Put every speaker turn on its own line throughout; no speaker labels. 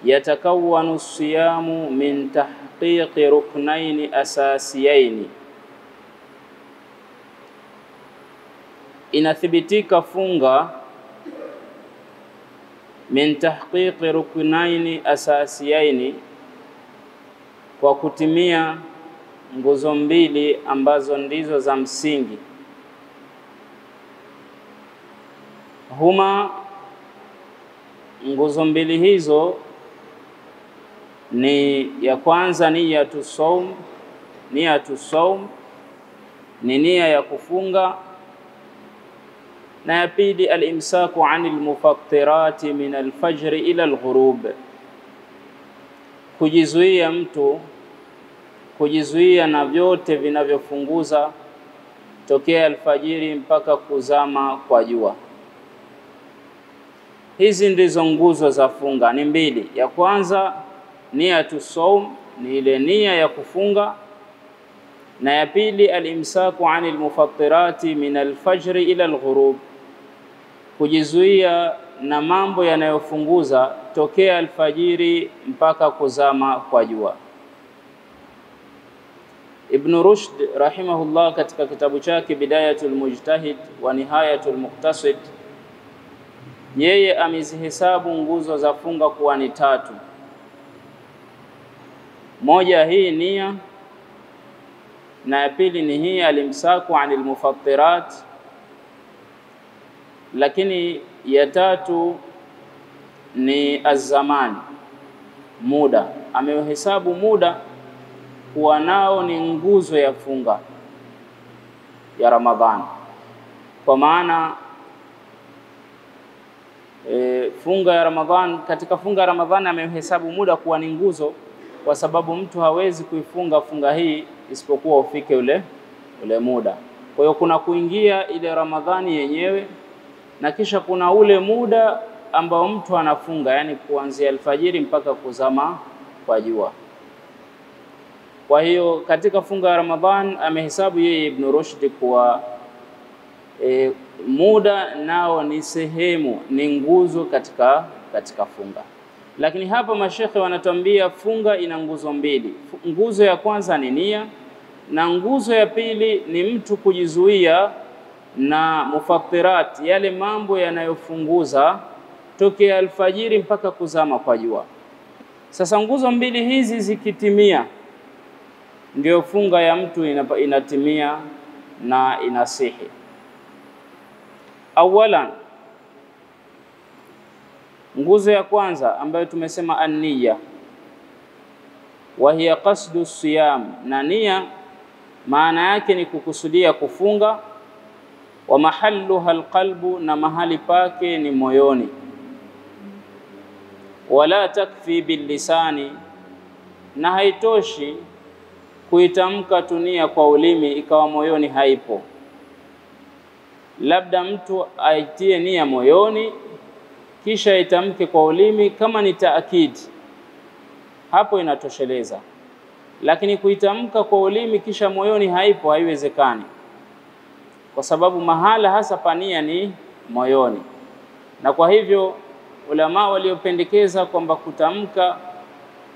yatakawwanu siyamu min tahqiqi ruknaini asasiyaini, inathibitika funga min tahqiqi ruknaini asasiyaini, kwa kutimia nguzo mbili ambazo ndizo za msingi. Huma, nguzo mbili hizo ni ya kwanza niyatu saum, ni nia ya kufunga, na ya pili al-imsaku anil mufattirati min al-fajr ila al-ghurub, kujizuia na vyote vinavyofunguza tokea alfajiri mpaka kuzama kwa jua. Hizi ndizo nguzo za funga, ni mbili. Ya kwanza niyatu saum, ni ile nia ya kufunga, na ya pili al-imsaku anil mufattirati min al-fajr ila al-ghurub, kujizuia na mambo yanayofunguza tokea alfajiri mpaka kuzama kwa jua. Ibn Rushd rahimahullah katika kitabu chake Bidayatul Mujtahid wa Nihayatul Muqtasid, yeye amezihesabu nguzo za funga kuwa ni tatu. Moja hii nia, na ya pili ni hii al-imsaku anil mufattirat, lakini ya tatu ni az-zaman, muda. Amehesabu muda kuwa nao ni nguzo ya funga ya Ramadhani, kwa maana funga ya Ramadhani, katika funga ya Ramadhani amehesabu muda kuwa ni nguzo, kwa sababu mtu hawezi kuifunga funga hii isipokuwa ufike ule muda. Kwa hiyo kuna kuingia ile Ramadhani yenyewe, na kisha kuna ule muda ambao mtu anafunga, yani kuanzia alfajiri mpaka kuzama kwa jua. Kwa hiyo katika funga ya Ramadhan amehesabu yeye Ibn Rushd kuwa muda nao ni sehemu, ni nguzo katika funga. Lakini hapa mashekhe wanatuambia funga ina nguzo mbili. Nguzo ya kwanza ni nia, na nguzo ya pili ni mtu kujizuia na mufattirat, yale mambo yanayofunguza tokea alfajiri mpaka kuzama kwa jua. Sasa nguzo mbili hizi zikitimia, ndio funga ya mtu inatimia na inasihi. Awalan, nguzo ya kwanza ambayo tumesema an-niyya, wa hiya qasdu siyam, na nia maana yake ni kukusudia kufunga, wa mahalluha alqalbu, na mahali pake ni moyoni. Wala takfi billisani, na haitoshi kuitamka tunia kwa ulimi ikawa moyoni haipo. Labda mtu aitie nia moyoni kisha itamke kwa ulimi, kama ni taakid, hapo inatosheleza. Lakini kuitamka kwa ulimi kisha moyoni haipo, haiwezekani, kwa sababu mahala hasa pania ni moyoni. Na kwa hivyo ulama waliopendekeza kwamba kutamka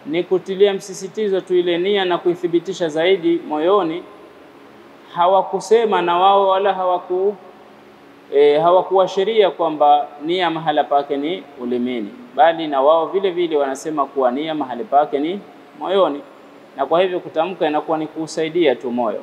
ni kutilia msisitizo tu ile nia na kuithibitisha zaidi moyoni, hawakusema na wao wala hawakuashiria kwamba nia mahala pake ni ulimini, bali na wao vile vile wanasema kuwa nia mahali pake ni moyoni, na kwa hivyo kutamka inakuwa ni kusaidia tu moyo.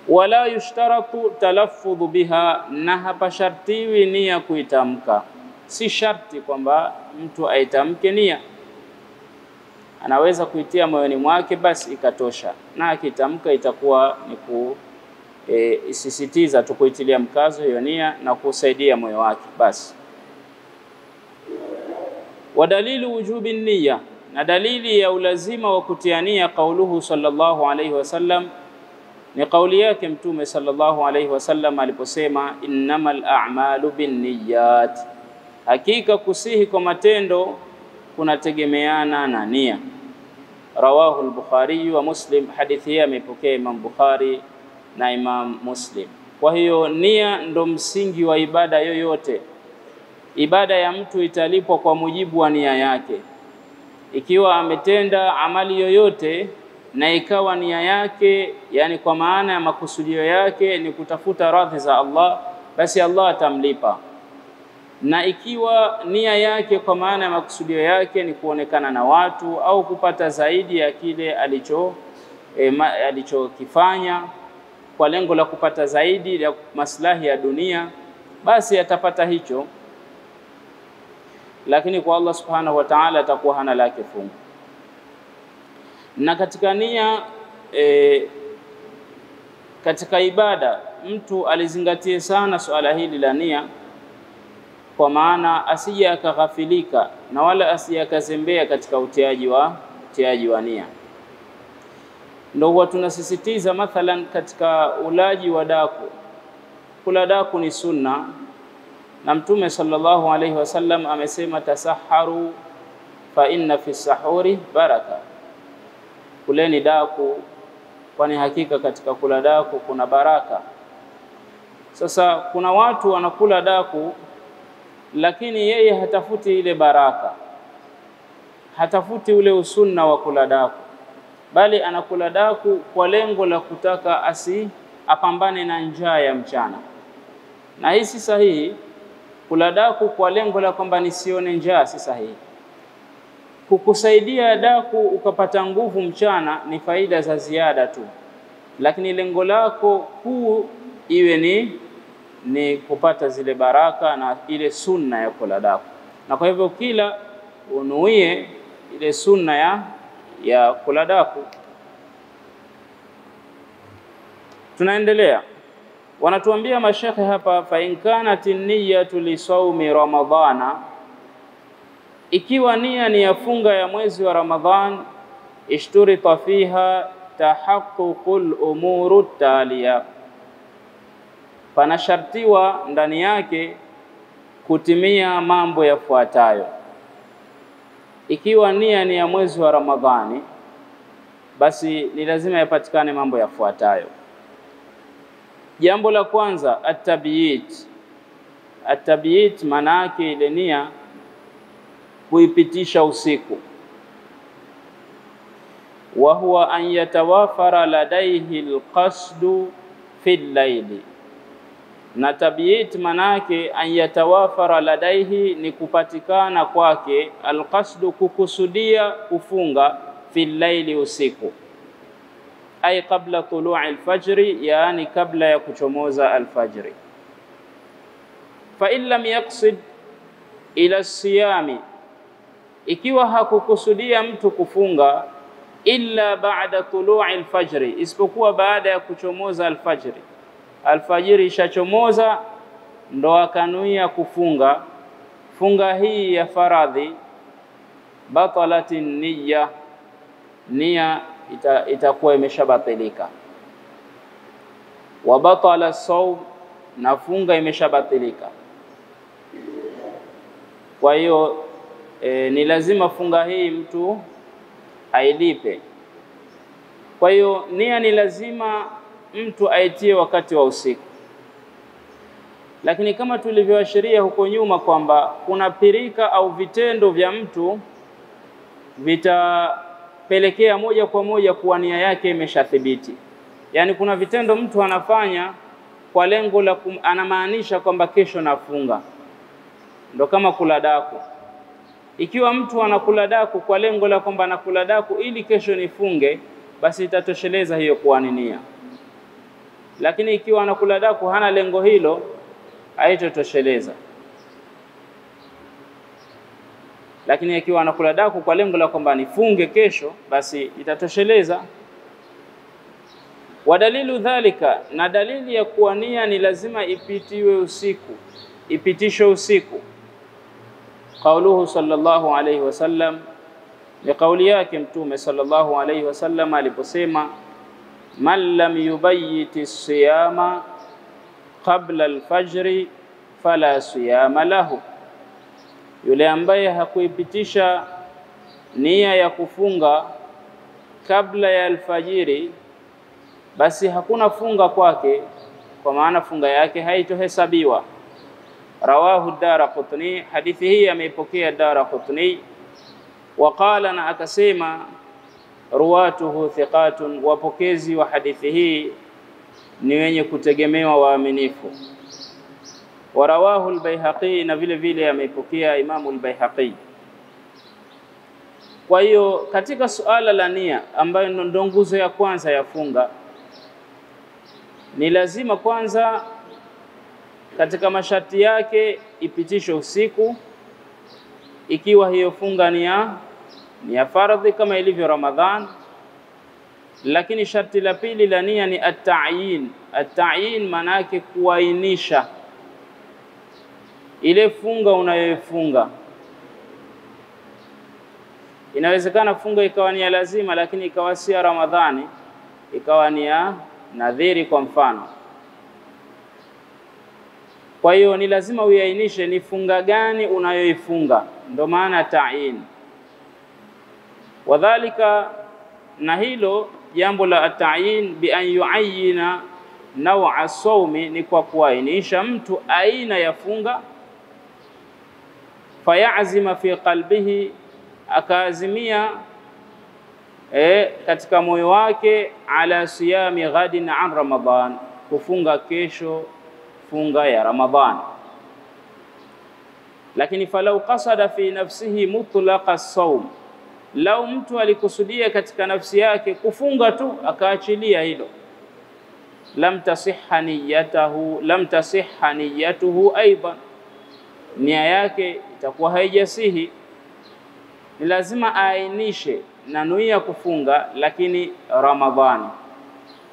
Wala yushtaratu talaffudhu biha, na hapa shartiwi nia kuitamka. Si sharti kwamba mtu aitamke nia, anaweza kuitia moyoni mwake basi ikatosha, na akitamka itakuwa ni isisitiza tu kuitilia mkazo hiyo nia na kusaidia moyo wake basi. Wadalilu wujubi niyya, na dalili ya ulazima wa kutia nia, kauluhu sallallahu alayhi wasallam, ni kauli yake Mtume sallallahu alayhi wasallam aliposema innamal a'malu binniyat, hakika kusihi kwa matendo kunategemeana na nia. Rawahu al-Bukhari wa Muslim, hadithi hii amepokea Imam Bukhari na Imam Muslim. Kwa hiyo nia ndo msingi wa ibada yoyote. Ibada ya mtu italipwa kwa mujibu wa nia yake. Ikiwa ametenda amali yoyote na ikawa nia yake, yani kwa maana ya makusudio yake ni kutafuta radhi za Allah, basi Allah atamlipa. Na ikiwa nia yake kwa maana ya makusudio yake ni kuonekana na watu au kupata zaidi ya kile alichokifanya kwa lengo la kupata zaidi ya maslahi ya dunia, basi atapata hicho. Lakini kwa Allah subhanahu wa ta'ala atakuwa hana lake fungu. Na katika nia katika ibada mtu alizingatie sana suala hili la nia, kwa maana asije akaghafilika na wala asije akazembea katika utiaji wa nia. Ndio huwa tunasisitiza mathalan katika ulaji wa daku. Kula daku ni sunna, na Mtume sallallahu alaihi wasallam amesema tasaharu fa inna fi sahuri baraka. Kuleni daku, kwani hakika katika kula daku kuna baraka. Sasa kuna watu wanakula daku lakini yeye hatafuti ile baraka, hatafuti ule usunna wa kula daku, bali anakula daku kwa lengo la kutaka apambane na njaa ya mchana. Na hii si sahihi. Kula daku kwa lengo la kwamba nisione njaa si sahihi. Kukusaidia daku ukapata nguvu mchana ni faida za ziada tu, lakini lengo lako kuu iwe ni kupata zile baraka na ile sunna ya kula daku. Na kwa hivyo kila unuie ile sunna ya kula daku. Tunaendelea. Wanatuambia mashekhe hapa, fa in kanat niyyatu li sawmi ramadhana, ikiwa nia ni ya funga ya mwezi wa Ramadhan, ishturita fiha tahaqququl umuru taliya, panashartiwa ndani yake kutimia mambo yafuatayo. Ikiwa nia ni ya mwezi wa Ramadhani, basi ni lazima yapatikane mambo yafuatayo. Jambo la kwanza, at-tabyit. At-tabyit maana yake ile nia kuipitisha usiku. Wa huwa an yatawafara ladaihi alqasdu fi al-layli. Na tabyit maana yake an yatawafara ladaihi ni kupatikana kwake alqasdu kukusudia kufunga fi al-layli usiku, ay qabla tulu'i al-fajri, yani kabla ya kuchomoza al-fajri. Fa in lam yaqsid ila siyami, ikiwa hakukusudia mtu kufunga illa ba'da tulu'i al-fajri, isipokuwa baada ya kuchomoza al-fajri, alfajiri ishachomoza ndo akanuia kufunga funga hii ya faradhi, batalatin nia itakuwa imeshabatilika. Wa batala sawm, na funga imeshabatilika. Kwa hiyo ni lazima funga hii mtu ailipe. Kwa hiyo nia ni lazima mtu aitie wakati wa usiku. Lakini kama tulivyoashiria huko nyuma kwamba kuna pirika au vitendo vya mtu vitapelekea moja kwa moja kuwa nia yake imeshathibiti. Yani kuna vitendo mtu anafanya kwa lengo la anamaanisha kwamba kesho nafunga. Ndo kama kula daku. Ikiwa mtu anakula daku kwa lengo la kwamba anakula daku ili kesho nifunge, basi itatosheleza hiyo kuwa nia. Lakini ikiwa anakula daku hana lengo hilo, haitotosheleza. Lakini ikiwa anakula daku kwa lengo la kwamba nifunge kesho, basi itatosheleza. Wadalilu dhalika, na dalili ya kuwa nia ni lazima ipitishwe usiku. Qauluhu sallallahu alayhi wasallam, ni kauli yake Mtume sallallahu alayhi wasallam aliposema, man lam yubayyiti siyama qabla al-fajri fala siyama lahu, yule ambaye hakuipitisha nia ya kufunga kabla ya alfajiri, basi hakuna funga kwake. kwa maana funga yake haitohesabiwa. Rawahu Daraqutni, hadithi hii ameipokea Daraqutni. Waqala, na akasema, ruwatuhu thiqatun, wapokezi wa hadithi hii ni wenye kutegemewa waaminifu. Warawahu al-Baihaqi, na vile vile ameipokea Imamu al-Baihaqi. Kwa hiyo katika suala la nia, ambayo ndo nguzo ya kwanza ya funga, ni lazima kwanza katika masharti yake ipitishwe usiku, ikiwa hiyo funga ni ya fardhi kama ilivyo Ramadhan. Lakini sharti la pili la nia ni at-ta'yin. At-ta'yin maana yake kuainisha ile funga unayoifunga. Inawezekana funga ikawa ni ya lazima, lakini ikawa si ya Ramadhani, ikawa ni ya nadhiri kwa mfano. Kwa hiyo ni lazima uainishe ni funga gani unayoifunga, ndio maana ta'yin. Wadhalika, na hilo jambo la at-ta'yin bi an yu'ayyina naw'a sawmi, ni kwa kuainisha mtu aina ya funga. Fayazima fi qalbihi, akaazimia katika moyo wake, ala siyami ghadin an Ramadhan, kufunga kesho funga ya Ramadhan. Lakini falau qasada fi nafsihi mutlaqa as-sawm, lau mtu alikusudia katika nafsi yake kufunga tu akaachilia hilo, lam tasihha niyatuhu aidan, nia yake itakuwa haijasihi. Ni lazima aainishe nanuia kufunga, lakini Ramadhani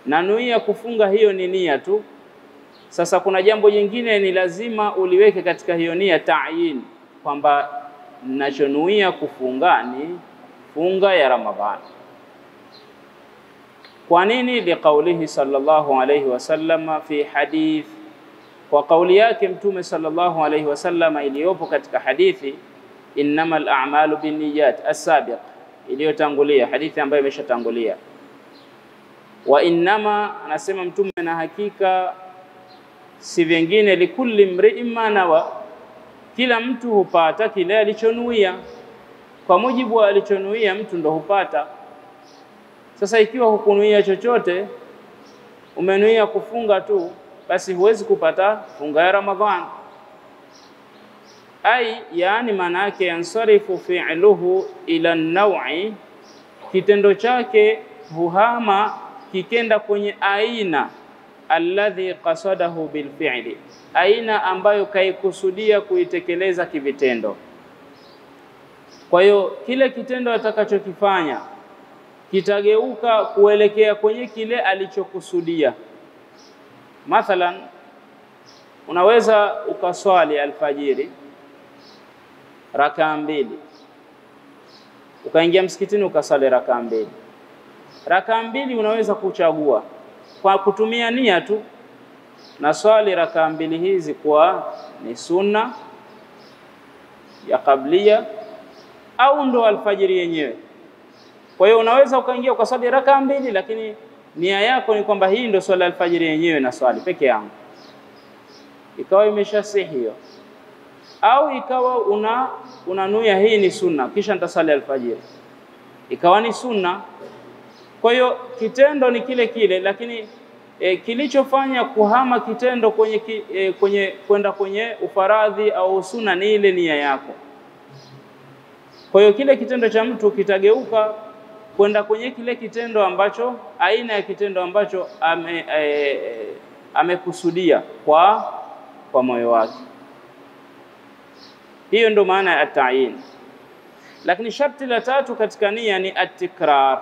nanuia kufunga, hiyo ni nia tu. Sasa kuna jambo jingine ni lazima uliweke katika hiyo nia, ta'yin, kwamba ninachonuia kufunga ni funga ya Ramadhani. Kwa nini? Liqaulihi sallallahu alayhi wasallam fi hadith, kwa kauli yake Mtume sallallahu alayhi wasallam iliyopo katika hadithi innamal a'malu binniyat as-sabiq, iliyotangulia, hadithi ambayo imeshatangulia. Wa innama, anasema Mtume, na hakika si vingine, likulli mri'in ma nawa, kila mtu hupata kile alichonuia. Kwa mujibu wa alichonuia mtu ndo hupata. Sasa ikiwa hukunuia chochote, umenuia kufunga tu, basi huwezi kupata funga ya Ramadhan. Yani maana yake yansarifu fi'luhu ila an-naw'i, kitendo chake huhama kikenda kwenye aina alladhi qasadahu bilfi'li, aina ambayo kaikusudia kuitekeleza kivitendo. Kwa hiyo kile kitendo atakachokifanya kitageuka kuelekea kwenye kile alichokusudia. Mathalan, unaweza ukaswali alfajiri rakaa 2, ukaingia msikitini ukasali rakaa 2. Rakaa 2 unaweza kuchagua kwa kutumia nia tu, na swali rakaa 2 hizi kwa ni sunna ya kablia au ndo alfajiri yenyewe. Kwa hiyo unaweza ukaingia ukaswali rakaa 2, lakini nia yako ni kwamba hii ndo swala alfajiri yenyewe na swali peke yangu, ikawa imeshasihi hiyo. Au ikawa unanuia hii ni sunna, kisha nitasali alfajiri, ikawa ni sunna. Kwa hiyo kitendo ni kile kile, lakini kilichofanya kuhama kitendo kwenye kwenda kwenye ufaradhi au sunna ni ile nia yako. Kwa hiyo kile kitendo cha mtu kitageuka kwenda kwenye kile kitendo ambacho, aina ya kitendo ambacho amekusudia kwa moyo wake. Hiyo ndo maana ya at-ta'yin. Lakini sharti la tatu katika nia ni at-tikrar.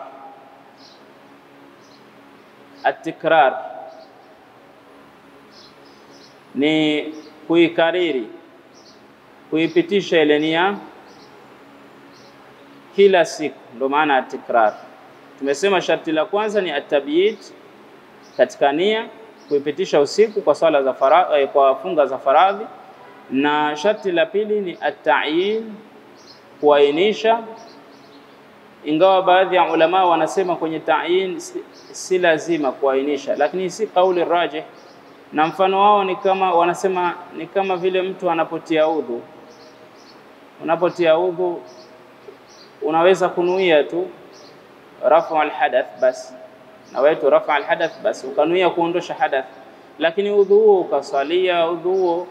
At-tikrar ni kuikariri, kuipitisha ile nia kila siku, ndo maana at-tikrar. Tumesema sharti la kwanza ni at-tabyit katika nia, kuipitisha usiku kwa swala za faradhi, kwa funga za faradhi. Na sharti la pili ni at-ta'yin, kuainisha, ingawa baadhi ya ulama wanasema kwenye ta'yin si lazima kuainisha, lakini si kauli rajih, na mfano wao ni kama wanasema ni kama vile mtu anapotia udhu. Unapotia udhu unaweza kunuia tu rafa al-hadath basi, na wetu rafa al-hadath basi ukanuia kuondosha hadath, lakini udhu huo ukasalia, udhu huo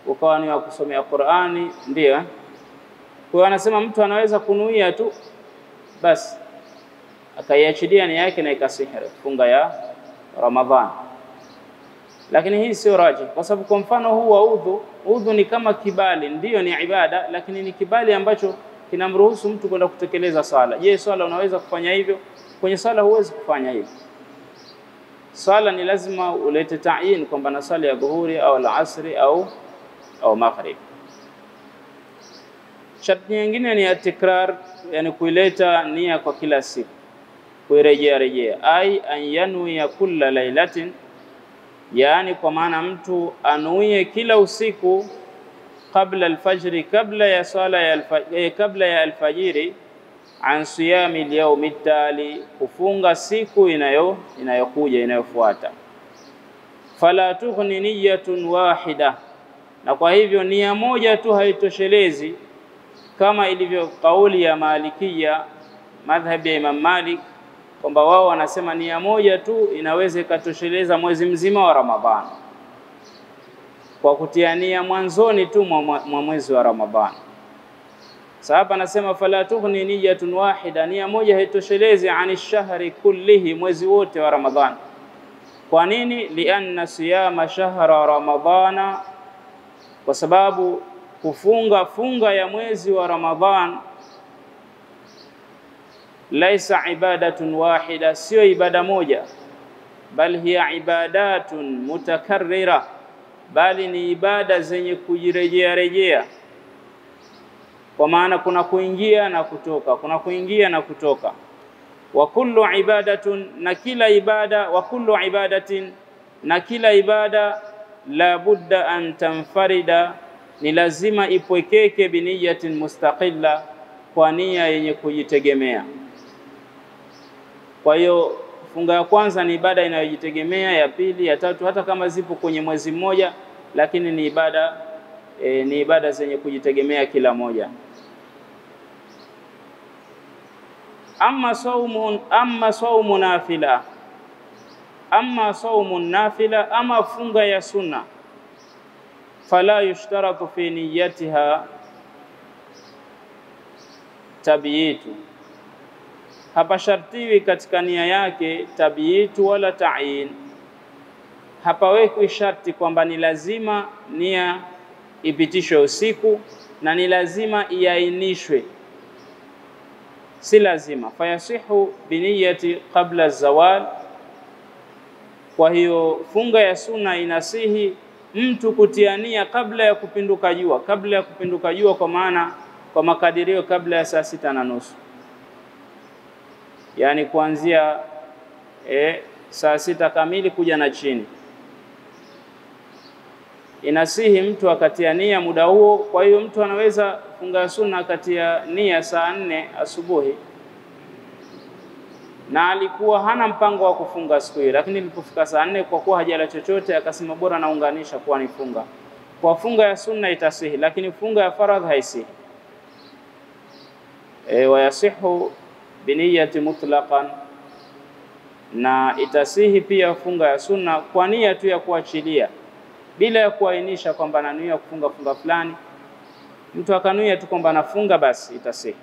ukawa ni wa kusomea Qur'ani, ndio. Kwa hiyo anasema mtu anaweza kunuia tu basi akaiachilia nia yake na ikasihi funga ya Ramadhani. Lakini hii sio raji, kwa sababu kwa mfano huu wa udhu ni kama kibali, ndio ni ibada, lakini ni kibali ambacho kinamruhusu mtu kwenda kutekeleza sala. Je, sala unaweza kufanya hivyo? Kwenye sala huwezi kufanya hivyo. Sala ni lazima ulete ta'yin kwamba na sala ya dhuhuri au al-asri au maghrib. Sharti nyingine ni atikrar, yani kuileta nia kwa kila siku, kuirejea ai an yanwi kulla lailatin, yani kwa maana mtu anuie kila usiku kabla alfajri, kabla ya sala ya kabla ya alfajiri, an siyami al-yawm at-tali, kufunga siku inayokuja inayofuata. Fala tughni niyyatun wahida, na kwa hivyo nia moja tu haitoshelezi, kama ilivyo kauli ya Malikia, madhhabi ya Imam Malik, kwamba wao wanasema nia moja tu inaweza ikatosheleza mwezi mzima wa Ramadhani, kwa kutia nia mwanzoni tu mwa mwezi wa Ramadhani. Sasa anasema fala tughni niyyatun wahida, nia moja haitoshelezi ani shahri kullihi, mwezi wote wa Ramadhani. Kwa nini? Lianna siyama shahra ramadhana, kwa sababu funga ya mwezi wa Ramadhan laisa ibadatun wahida, sio ibada moja, bal hiya ibadatun mutakarrira, bali ni ibada zenye kujirejea. Kwa maana kuna kuingia na kutoka, kuna kuingia na kutoka. Wa kullu ibadatun, na kila ibada, wa kullu ibadatin, na kila ibada, la budda an tanfarida, ni lazima ipwekeke biniyatin mustaqilla, kwa nia yenye kujitegemea. Kwa hiyo funga ya kwanza ni ibada inayojitegemea, ya pili, ya tatu, hata kama zipo kwenye mwezi mmoja, lakini ni ibada zenye kujitegemea kila moja. Amma saumu nafila, amma saumu nafila, ama funga ya sunna, fala yushtaratu fi niyyatiha tabiyitu, hapa shartiwi katika nia yake tabiyitu wala ta'yin. Hapawekwi sharti kwamba ni lazima nia ipitishwe usiku na ni lazima iainishwe, si lazima. Fayasihu biniyati qabla zawal, kwa hiyo funga ya sunna inasihi mtu kutia nia kabla ya kupinduka jua, kabla ya kupinduka jua, kwa maana kwa makadirio kabla ya saa 6:30, yani kuanzia saa 6 kamili kuja na chini, inasihi mtu akatia nia muda huo. Kwa hiyo mtu anaweza funga sunna akatia nia saa 4 asubuhi, na alikuwa hana mpango wa kufunga siku hiyo, lakini ilipofika saa 4 kwa kuwa hajala chochote akasema bora naunganisha kuwa nifunga. Kwa funga ya sunna itasihi, lakini funga ya faradhi haisihi. Wa yasihu biniyati mutlaqan, na itasihi pia funga ya sunna kwa nia tu ya kuachilia, bila ya kuainisha kwamba ananuia kufunga funga fulani. Mtu akanuia tu kwamba anafunga, basi itasihi.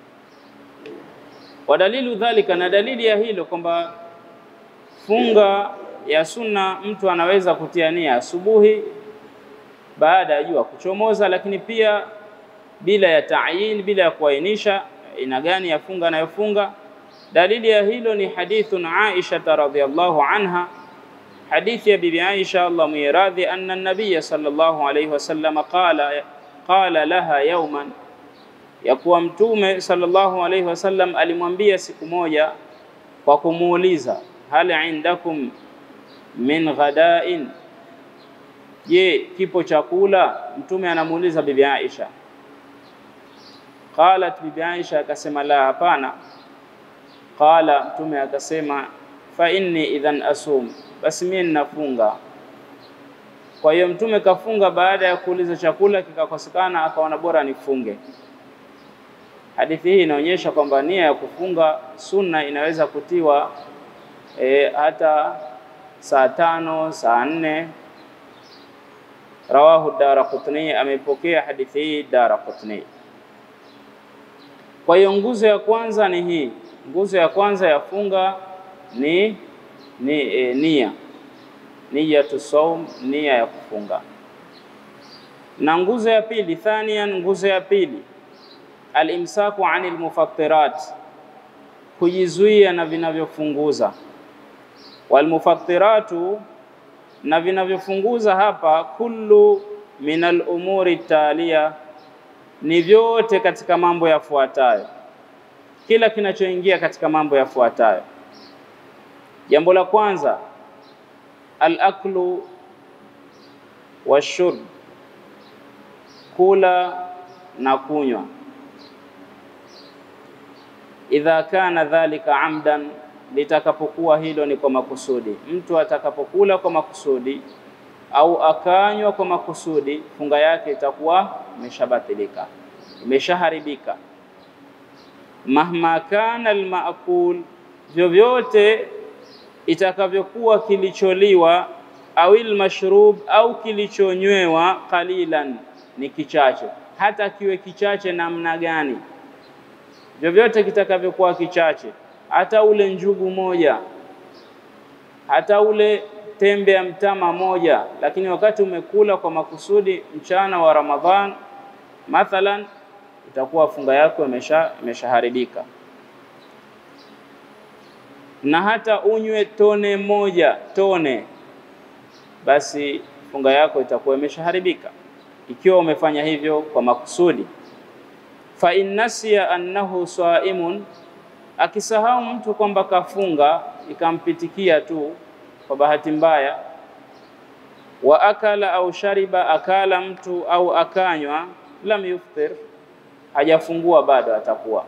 Wadalilu dhalika, na dalili ya hilo kwamba funga ya sunna mtu anaweza kutia nia asubuhi baada ya jua kuchomoza, lakini pia bila ya ta'yin, bila ya kuainisha aina gani ya funga anayofunga. Dalili ya hilo ni hadithun Aisha radhiyallahu anha, hadithi ya bibi Aisha Allah muiradhi, anna an-nabiy sallallahu alayhi wasallam qala laha yawman, ya kuwa mtume sallallahu alayhi wasallam alimwambia siku moja kwa kumuuliza, hal indakum min ghada'in, je kipo chakula? Mtume anamuuliza bibi Aisha. Qalat, bibi Aisha akasema la, hapana. Qala, mtume akasema fa inni idhan asum, basi mimi ninafunga. Kwa hiyo Mtume kafunga baada ya kuuliza chakula kikakosekana, akaona bora nifunge. Hadithi hii inaonyesha kwamba nia ya kufunga sunna inaweza kutiwa hata saa 5, saa 4. Rawahu Daraqutni, amepokea hadithi hii Daraqutni. Kwa hiyo nguzo ya kwanza ni hii. Nguzo ya kwanza ya funga ni nia. Niyatu saum, nia ya kufunga. Na nguzo ya pili, thaniyan, nguzo ya pili, al-imsaku anil mufattirat, kujizuia na vinavyofunguza. Wal mufattiratu, na vinavyofunguza hapa, kullu minal umuri taliya, ni vyote katika mambo yafuatayo. Kila kinachoingia katika mambo yafuatayo. Jambo la kwanza, al-aklu washurb, kula na kunywa. Idha kana dhalika amdan, litakapokuwa hilo ni kwa makusudi. Mtu atakapokula kwa makusudi au akanywa kwa makusudi, funga yake itakuwa imeshabatilika, imeshaharibika. Mahma kana al-maakul, vyovyote itakavyokuwa kilicholiwa, au al-mashrub, au kilichonywewa, qalilan, ni kichache. Hata kiwe kichache namna gani, vyovyote kitakavyokuwa kichache, hata ule njugu moja, hata ule tembe ya mtama moja, lakini wakati umekula kwa makusudi mchana wa Ramadhan mathalan, itakuwa funga yako imeshaharibika. Na hata unywe tone moja, basi funga yako itakuwa imeshaharibika ikiwa umefanya hivyo kwa makusudi. Fa in nasiya annahu saimun, akisahau mtu kwamba kafunga, ikampitikia tu kwa bahati mbaya, wa akala au shariba, akala mtu au akanywa, lam yuftir, hajafungua bado, atakuwa.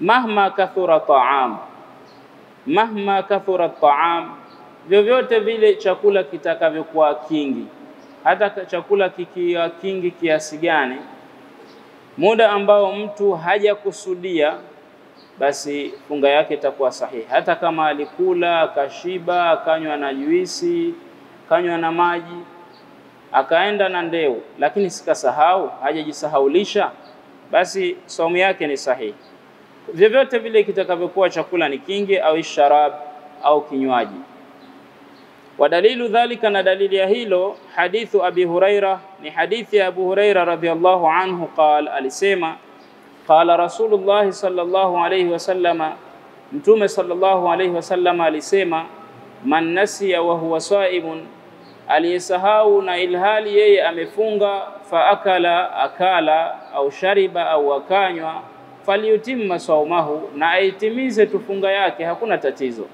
Mahma kathura ta'am, vyovyote vile chakula kitakavyokuwa kingi, hata chakula kikiwa kingi kiasi gani, muda ambao mtu hajakusudia, basi funga yake itakuwa sahihi. Hata kama alikula akashiba, akanywa na juisi, akanywa na maji, akaenda na ndeu, lakini sikasahau, hajajisahaulisha, basi saumu yake ni sahihi. Vyovyote vile kitakavyokuwa chakula ni kingi au sharab au kinywaji. Wadalilu dhalika, na dalili ya hilo, hadithu Abi Huraira, ni hadithi ya Abu Huraira radhiyallahu anhu, qala, alisema, qala Rasulullah sallallahu alayhi wasallama, Mtume sallallahu alayhi wasallama alisema, man nasiya wa huwa saimun, aliyesahau na ilhali yeye amefunga, fa akala au shariba au akanywa, falyutimma saumahu, na aitimize tufunga yake, hakuna tatizo.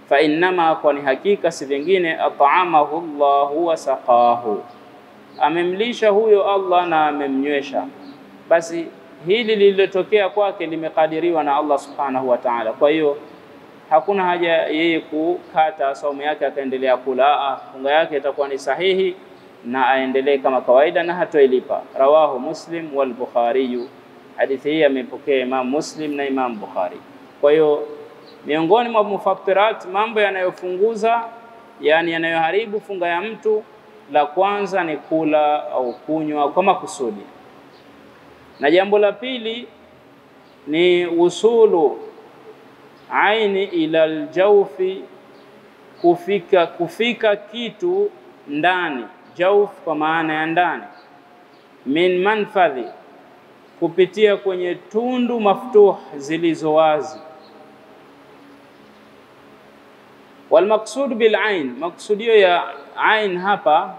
Fa innama, kwani hakika si vingine, at'amahu Allahu wa saqahu, amemlisha huyo Allah na amemnywesha, basi hili lililotokea kwake limekadiriwa na Allah subhanahu wa ta'ala. Kwa hiyo hakuna haja yeye kukata saumu yake akaendelea kula. Funga yake itakuwa ni sahihi na aendelee kama kawaida na hatoilipa. Rawahu Muslim wal Bukhari, hadithi hii amepokea Imam Muslim na Imam Bukhari. Kwa hiyo miongoni mwa mufattirat, mambo yanayofunguza, yani yanayoharibu funga ya mtu, la kwanza ni kula au kunywa kwa makusudi. Na jambo la pili ni usulu aini ila aljawfi, kufika kitu ndani, jawf kwa maana ya ndani, min manfadhi, kupitia kwenye tundu maftuh zilizo wazi. Wal maqsud bil ain, maksudio ya ain hapa,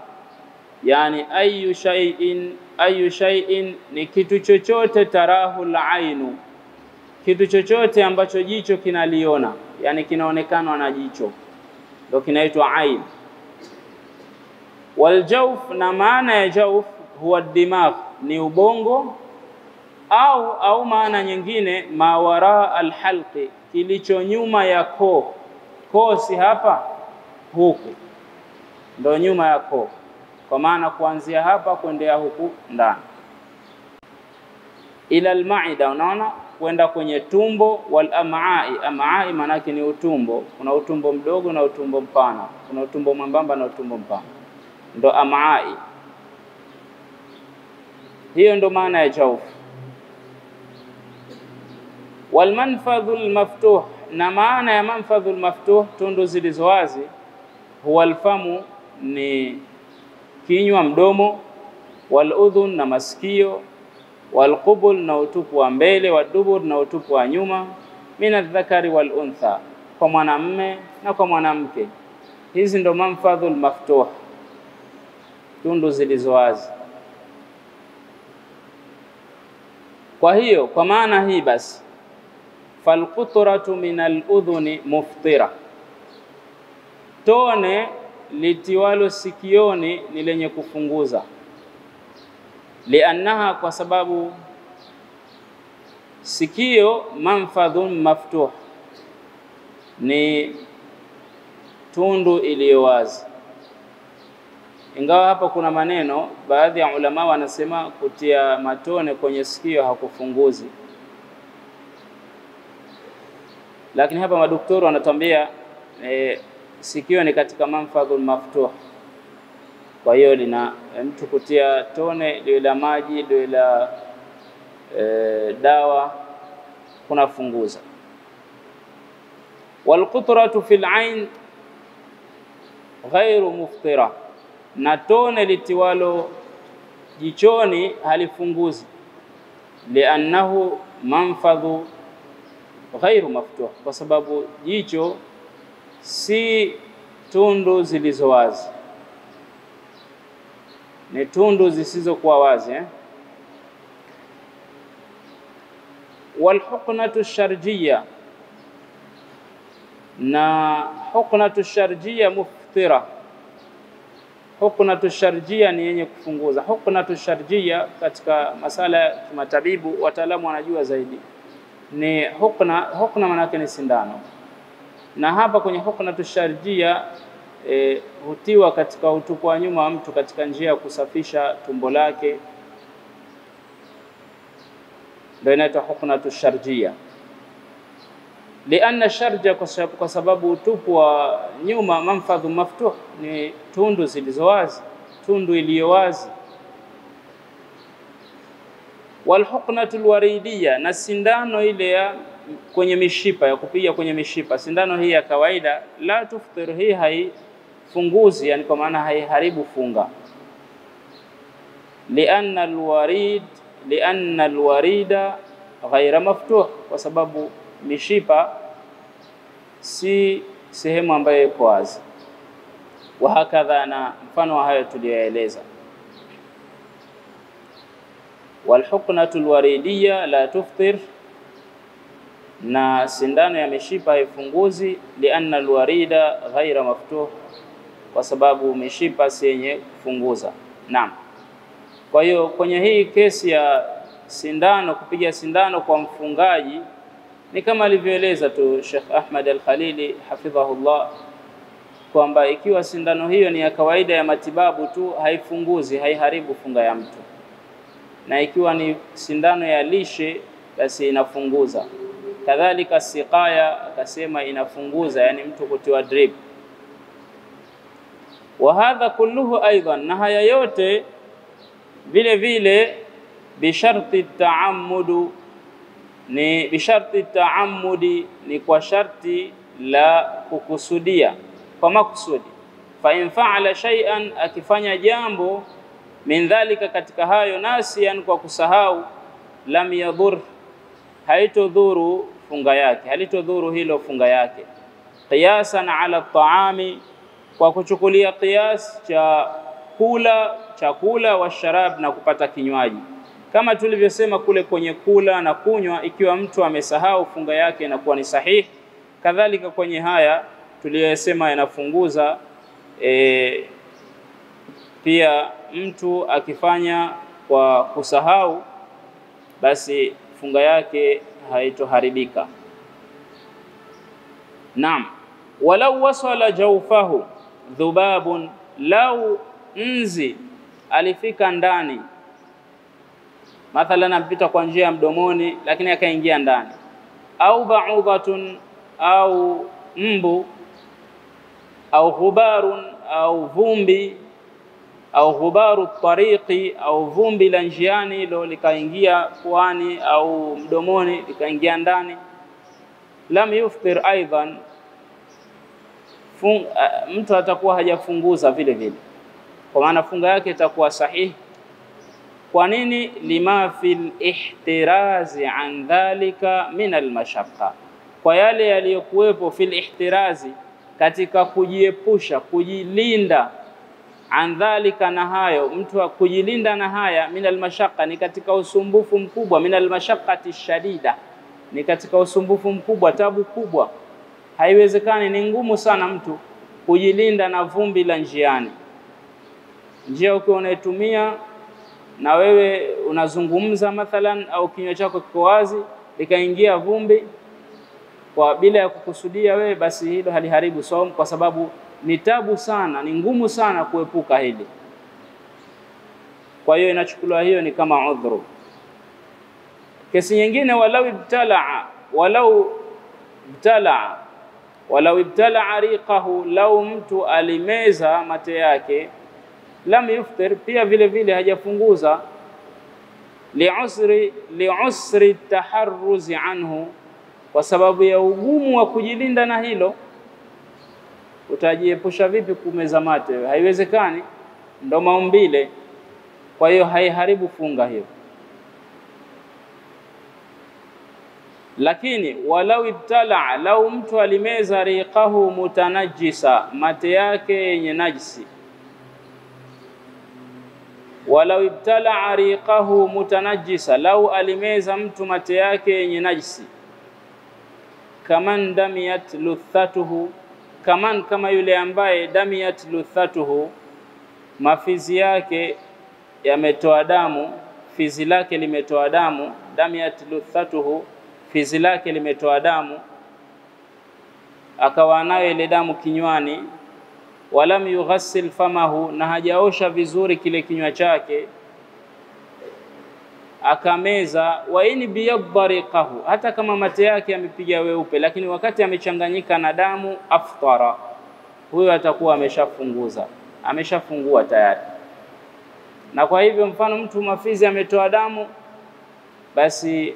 yani ayu shay'in ni kitu chochote, tarahu al-ainu, kitu chochote ambacho jicho kinaliona, yani kinaonekana na jicho, ndio kinaitwa ain. Wal jawf, na maana ya jawf huwa dimagh, ni ubongo, au maana nyingine mawara al-halqi, kilicho nyuma ya koo. Koo si hapa, huku ndo nyuma ya koo, kwa maana kuanzia hapa kuendea huku ndani. Ila almaida, unaona, kwenda kwenye tumbo. Wal am'ai, am'ai manake ni utumbo. Kuna utumbo mdogo na utumbo mpana, kuna utumbo mwembamba na utumbo mpana, ndo am'ai. Hiyo ndo maana ya jawf. Wal manfadhul maftuh, na maana ya manfadhul maftuh, tundu zilizo wazi. Huwa alfamu, ni kinywa, mdomo. Wal udhun, na masikio. Wal qubul, na utupu wa mbele. Wal dubur, na utupu wa nyuma. Min adh-dhakari wal untha, kwa mwanamume na kwa mwanamke. Hizi ndo manfadhul maftuh, tundu zilizo wazi. Kwa hiyo kwa maana hii basi, falqutratu min al-udhuni muftira, tone litiwalo sikioni ni lenye kufunguza. Liannaha, kwa sababu sikio manfadhun maftuh, ni tundu iliyo wazi. Ingawa hapa kuna maneno, baadhi ya ulama wanasema kutia matone kwenye sikio hakufunguzi, lakini hapa madaktari wanatuambia sikio ni katika manfadhul maftuh. Kwa hiyo lina mtu kutia tone liwe la maji, liwe la dawa, kunafunguza. Walqutratu fil ain ghairu muftira, na tone litiwalo jichoni halifunguzi. Liannahu manfadhu ghairu maftuh, kwa sababu jicho si tundu zilizo wazi, ni tundu zisizokuwa wazi. Walhuqnatu sharjiyya, na huqnatu sharjiyya muftira. Huqnatu sharjiyya ni yenye kufunguza. Huqnatu sharjiyya katika masala ya kimatabibu wataalamu wanajua zaidi, ni huqna. Huqna maana yake ni sindano, na hapa kwenye huqnatu sharjiyya hutiwa katika utupu wa nyuma wa mtu katika njia ya kusafisha tumbo lake, ndio inaitwa huqnatu sharjiyya. Lianna sharja, kwa sababu utupu wa nyuma manfadhu maftuh, ni tundu zilizo wazi, tundu iliyo wazi. Walhuqnatu alwaridiyya, na sindano ile ya kwenye mishipa, ya kupiga kwenye mishipa. Sindano hii ya kawaida, la tuftir, hii haifunguzi, yani kwa maana haiharibu funga. Lianna alwarida ghaira maftuh, kwa sababu mishipa si sehemu ambayo iko wazi. Wa hakadha, na mfano wa hayo tuliyoeleza. Walhuqnatu alwaridiyya la tuftir, na sindano ya mishipa haifunguzi. Lianna alwarida ghaira maftuh, kwa sababu mishipa si yenye kufunguza. Naam. Kwa hiyo kwenye hii kesi ya sindano, kupiga sindano kwa mfungaji, ni kama alivyoeleza tu Sheikh Ahmad Al-Khalili hafidhahullah, kwamba ikiwa sindano hiyo ni ya kawaida ya matibabu tu, haifunguzi, haiharibu funga ya mtu, na ikiwa ni sindano ya lishe basi inafunguza. Kadhalika siqaya, akasema inafunguza, yani mtu kutiwa drip. Wa hadha kulluhu aidan, na haya yote vile vile bisharti taammudu, ni bisharti taammudi, ni kwa sharti la kukusudia, kwa makusudi. Fa in fa'ala shay'an, akifanya jambo, min dhalika, katika hayo, nasiyan, kwa kusahau, lam yadhur, haitodhuru funga yake, halitodhuru hilo funga yake. Qiyasan ala taami, kwa kuchukulia qiyas cha kula chakula, wa sharab, na kupata kinywaji. Kama tulivyosema kule kwenye kula na kunywa, ikiwa mtu amesahau funga yake inakuwa ni sahihi. Kadhalika kwenye haya tuliyosema yanafunguza, pia mtu akifanya kwa kusahau, basi funga yake haitoharibika. Naam. Walau wasala jawfahu dhubabun lau nzi alifika ndani, mathalan ampita kwa njia ya mdomoni lakini akaingia ndani, au ba'udhatun, au mbu, au ghubarun, au vumbi, au ghubaru tariqi, au vumbi la njiani hilo likaingia puani au mdomoni likaingia ndani, lam yuftir aidan, mtu atakuwa hajafunguza vile vile, kwa maana funga yake itakuwa sahihi. Kwa nini? Lima fil ihtirazi an dhalika min almashaqqa, kwa yale yaliyokuwepo fil ihtirazi, katika kujiepusha, kujilinda, an dhalika, na hayo, mtu kujilinda na haya, min almashaqqa, ni katika usumbufu mkubwa, min almashaqqati shadida, ni katika usumbufu mkubwa, tabu kubwa. Haiwezekani, ni ngumu sana mtu kujilinda na vumbi la njiani. Njia ukiwa unaitumia na wewe unazungumza mathalan, au kinywa chako kiko wazi likaingia vumbi kwa bila ya kukusudia wewe, basi hilo haliharibu saumu, kwa sababu ni tabu sana, ni ngumu sana kuepuka hili. Kwa hiyo inachukuliwa hiyo ni kama udhuru. Kesi nyingine, walau ibtala'a riqahu, lau mtu alimeza mate yake, lam yuftir, pia vile vile hajafunguza, li'usri taharruzi anhu, kwa sababu ya ugumu wa kujilinda na hilo. Utajiepusha vipi kumeza mate? Haiwezekani, ndo maumbile. Kwa hiyo haiharibu funga hiyo. Lakini walau ibtala'a, lau mtu alimeza riqahu mutanajjisa, mate yake yenye najisi, walau ibtala'a riqahu mutanajjisa, lau alimeza mtu mate yake yenye najisi, kaman damiyat luthatuhu, kama yule ambaye damiyat luthatuhu, mafizi yake yametoa damu, fizi lake limetoa damu, damiyat luthatuhu, fizi lake limetoa damu, akawa nayo ile damu kinywani, walam yughassil famahu, na hajaosha vizuri kile kinywa chake, akameza, wa in biyadhariqahu, hata kama mate yake yamepiga weupe, lakini wakati amechanganyika na damu, aftara, huyo atakuwa ameshafungua tayari. Na kwa hivyo mfano mtu mafizi ametoa damu, basi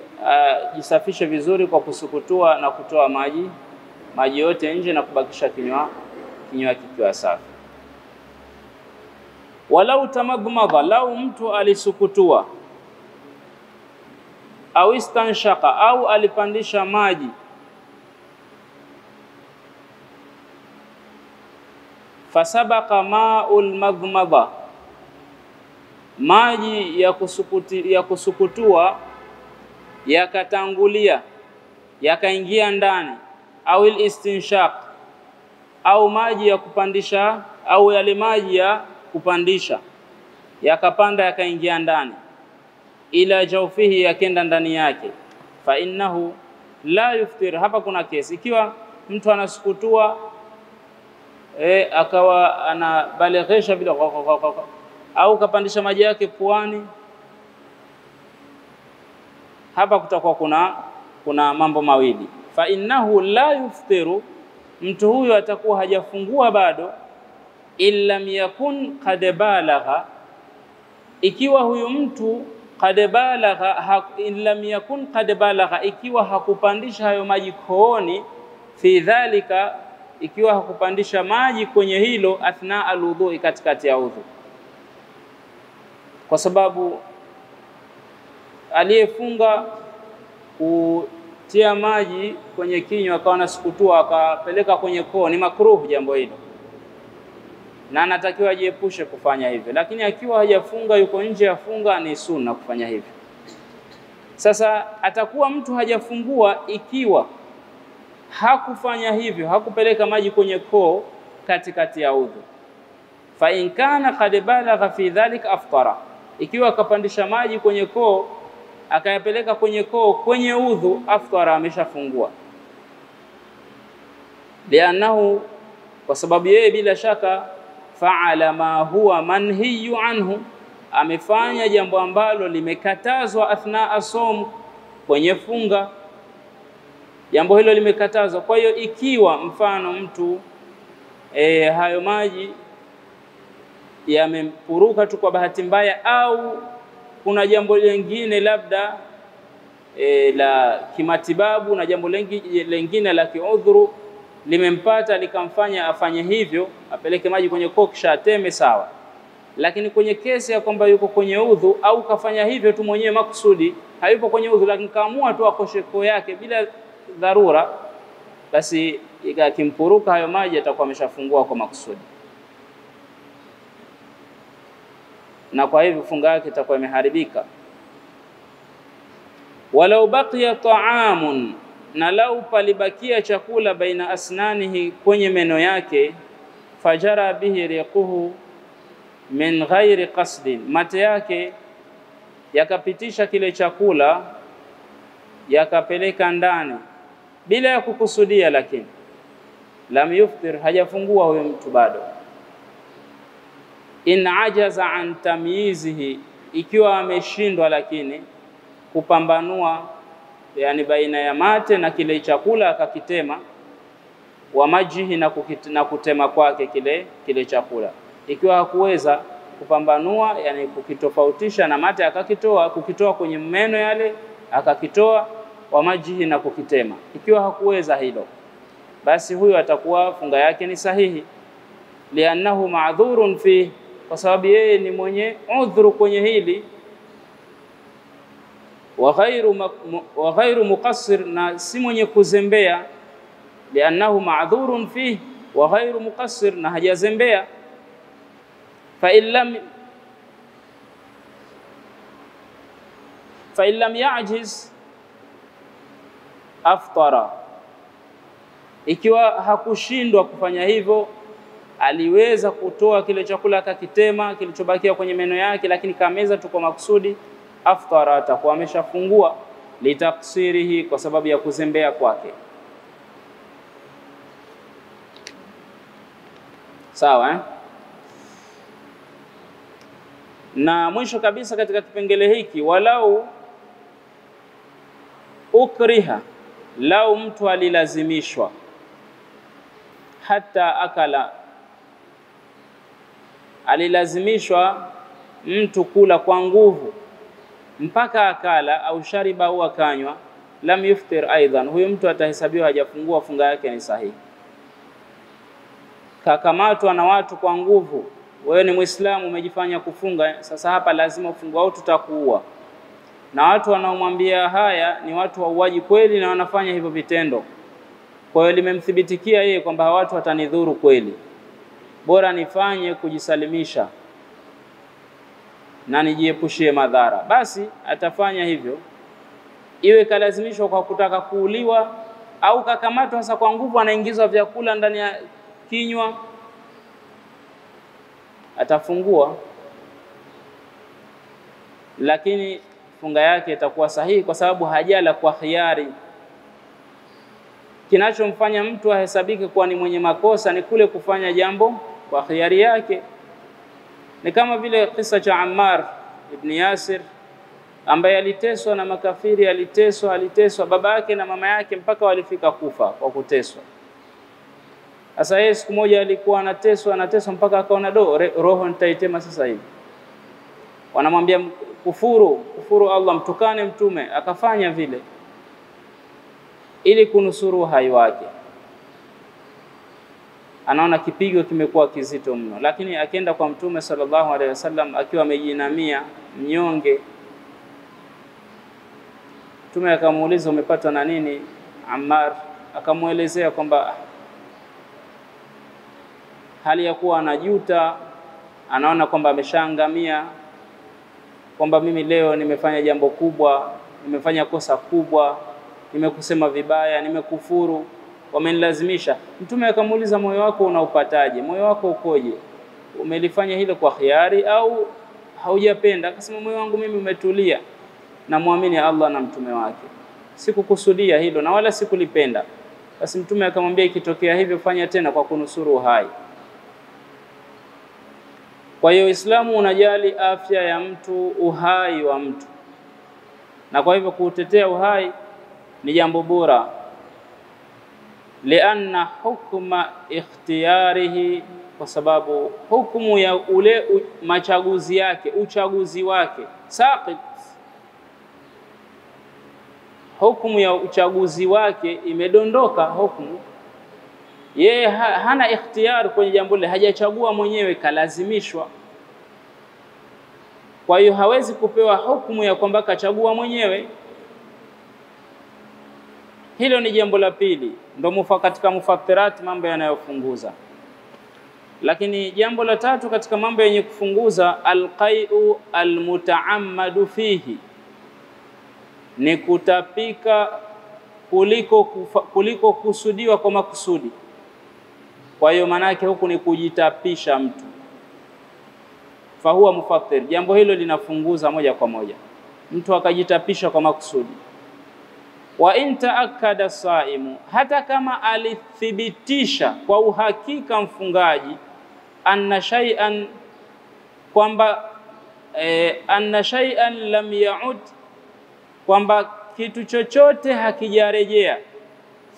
jisafishe vizuri kwa kusukutua na kutoa maji yote nje na kubakisha kinywa kikiwa safi. Walau tamadmadha, lau mtu alisukutua, au istanshaqa, au alipandisha maji, fasabaqa ma'ul madmadha, maji ya kusukutua yakatangulia yakaingia ndani, au istinshaq, au maji ya kupandisha, au yale maji ya kupandisha yakapanda yakaingia ndani, ila jawfihi, yakenda ndani yake, fa innahu la yuftir. Hapa kuna kesi, ikiwa mtu anasukutua akawa anabaleghesha bila, au kapandisha maji yake puani, hapa kutakuwa kuna mambo mawili. Fa innahu la yuftiru, mtu huyo atakuwa hajafungua bado, illam yakun qad balagha, ikiwa huyu mtu qad balagha, illam yakun qad balagha, ikiwa hakupandisha hayo maji kooni, fi dhalika, ikiwa hakupandisha maji kwenye hilo, athna alwudhu, katikati ya udhu. Kwa sababu aliyefunga kutia maji kwenye kinywa akawa anasukutua akapeleka kwenye koo, ni makruh jambo hilo, na anatakiwa ajiepushe kufanya hivyo. Lakini akiwa hajafunga, yuko nje ya funga, ni sunna kufanya hivyo. Sasa atakuwa mtu hajafungua ikiwa hakufanya hivyo, hakupeleka maji kwenye koo katikati ya udhu. Fa in kana qad balagha fi dhalika aftara, ikiwa akapandisha maji kwenye koo akayapeleka kwenye koo kwenye udhu, aftara, ameshafungua. Lianahu, kwa sababu yeye bila shaka fa'ala ma huwa manhiyu anhu, amefanya jambo ambalo limekatazwa athnaa som, kwenye funga, jambo hilo limekatazwa. Kwa hiyo ikiwa mfano mtu hayo maji yamempuruka tu kwa bahati mbaya, au kuna jambo lingine labda la kimatibabu na jambo lingine la kiudhuru limempata likamfanya afanye hivyo, apeleke maji kwenye koo kisha ateme, sawa. Lakini kwenye kesi ya kwamba yuko kwenye udhu au kafanya hivyo tu mwenyewe makusudi, hayupo kwenye udhu lakini kaamua tu akoshe koo yake bila dharura, basi ikimpuruka hayo maji atakuwa ameshafungua kwa makusudi, na kwa hivyo funga yake itakuwa imeharibika. Walau baqiya ta'amun, na lau palibakia chakula baina asnanihi, kwenye meno yake, fajara bihi riquhu min ghairi qasdin, mate yake yakapitisha kile chakula yakapeleka ndani bila ya kukusudia, lakini lam yuftir, hajafungua huyo mtu bado. In ajaza an tamyizihi, ikiwa ameshindwa lakini kupambanua yani baina ya mate na kile chakula akakitema, wa majihi na kutema kwake kile chakula, ikiwa hakuweza kupambanua yani kukitofautisha na mate akakitoa, kukitoa kwenye meno yale akakitoa, wa majihi na kukitema, ikiwa hakuweza hilo, basi huyo atakuwa funga yake ni sahihi, liannahu ma'dhurun fi, kwa sababu yeye ni mwenye udhuru kwenye hili, wa ghairu muqassir, na si mwenye kuzembea, liannahu ma'dhurun fi wa ghairu muqassir, na hajazembea. Fa illam ya'jiz aftara, ikiwa hakushindwa kufanya hivyo, aliweza kutoa kile chakula akakitema kilichobakia kwenye meno yake, lakini kameza tu kwa makusudi, aftara, atakuwa ameshafungua, litaksirihi, kwa sababu ya kuzembea kwake. Sawa Na mwisho kabisa katika kipengele hiki, walau ukriha, lau mtu alilazimishwa, hata akala, alilazimishwa mtu kula kwa nguvu mpaka akala, au shariba au akanywa, lam yuftir aidan, huyo mtu atahesabiwa hajafungua, funga yake ni sahihi. Kakamatwa na watu kwa nguvu, wewe ni Muislamu umejifanya kufunga, sasa hapa lazima ufungue au tutakuua, na watu wanaomwambia haya ni watu wauaji kweli na wanafanya hivyo vitendo, kwa hiyo limemthibitikia yeye kwamba watu watanidhuru kweli, bora nifanye kujisalimisha na nijiepushie madhara, basi atafanya hivyo, iwe kalazimishwa kwa kutaka kuuliwa au kakamatwa hasa kwa nguvu, anaingizwa vyakula ndani ya kinywa, atafungua, lakini funga yake itakuwa sahihi kwa sababu hajala kwa khiari. Kinachomfanya mtu ahesabike kuwa ni mwenye makosa ni kule kufanya jambo kwa khiari yake. Ni kama vile kisa cha Ammar ibn Yasir ambaye aliteswa na makafiri, aliteswa baba yake na mama yake mpaka walifika kufa kwa kuteswa. Sasa yeye siku moja alikuwa anateswa mpaka akaona roho nitaitema sasa hivi. Wanamwambia kufuru Allah, mtukane mtume, akafanya vile ili kunusuru hai wake. Anaona kipigo kimekuwa kizito mno, lakini akienda kwa mtume sallallahu alaihi wasallam akiwa amejinamia mnyonge, mtume akamuuliza umepatwa na nini Ammar? Akamuelezea kwamba hali ya kuwa anajuta, anaona kwamba ameshaangamia, kwamba mimi leo nimefanya jambo kubwa, nimefanya kosa kubwa, nimekusema vibaya, nimekufuru, wamenilazimisha. Mtume akamuuliza moyo wako unaupataje? Moyo wako ukoje? Umelifanya hilo kwa khiari au haujapenda? Akasema moyo wangu mimi umetulia na muamini Allah na mtume wake, sikukusudia hilo na wala sikulipenda. Basi mtume akamwambia ikitokea hivyo fanya tena kwa kunusuru uhai. Kwa hiyo Uislamu unajali afya ya mtu, uhai wa mtu, na kwa hivyo kutetea uhai ni jambo bora. Lianna hukma ikhtiyarihi, kwa sababu hukumu ya ule machaguzi yake, uchaguzi wake, saqit, hukumu ya uchaguzi wake imedondoka. Hukumu yeye hana ikhtiyar kwenye jambo lile, hajachagua mwenyewe, kalazimishwa. Kwa hiyo hawezi kupewa hukumu ya kwamba kachagua mwenyewe. Hilo ni jambo la pili, ndo katika mufattirat, mambo yanayofunguza. Lakini jambo la tatu katika mambo yenye kufunguza, alqai'u almutaammadu fihi, ni kutapika kuliko kusudiwa kwa makusudi. Kwa hiyo maana yake huku ni kujitapisha mtu, fahuwa mufattir. Jambo hilo linafunguza moja kwa moja, mtu akajitapisha kwa makusudi. Wa in taakada saimu, hata kama alithibitisha kwa uhakika mfungaji anna shay'an, kwamba anna shay'an lam yaud, kwamba kitu chochote hakijarejea,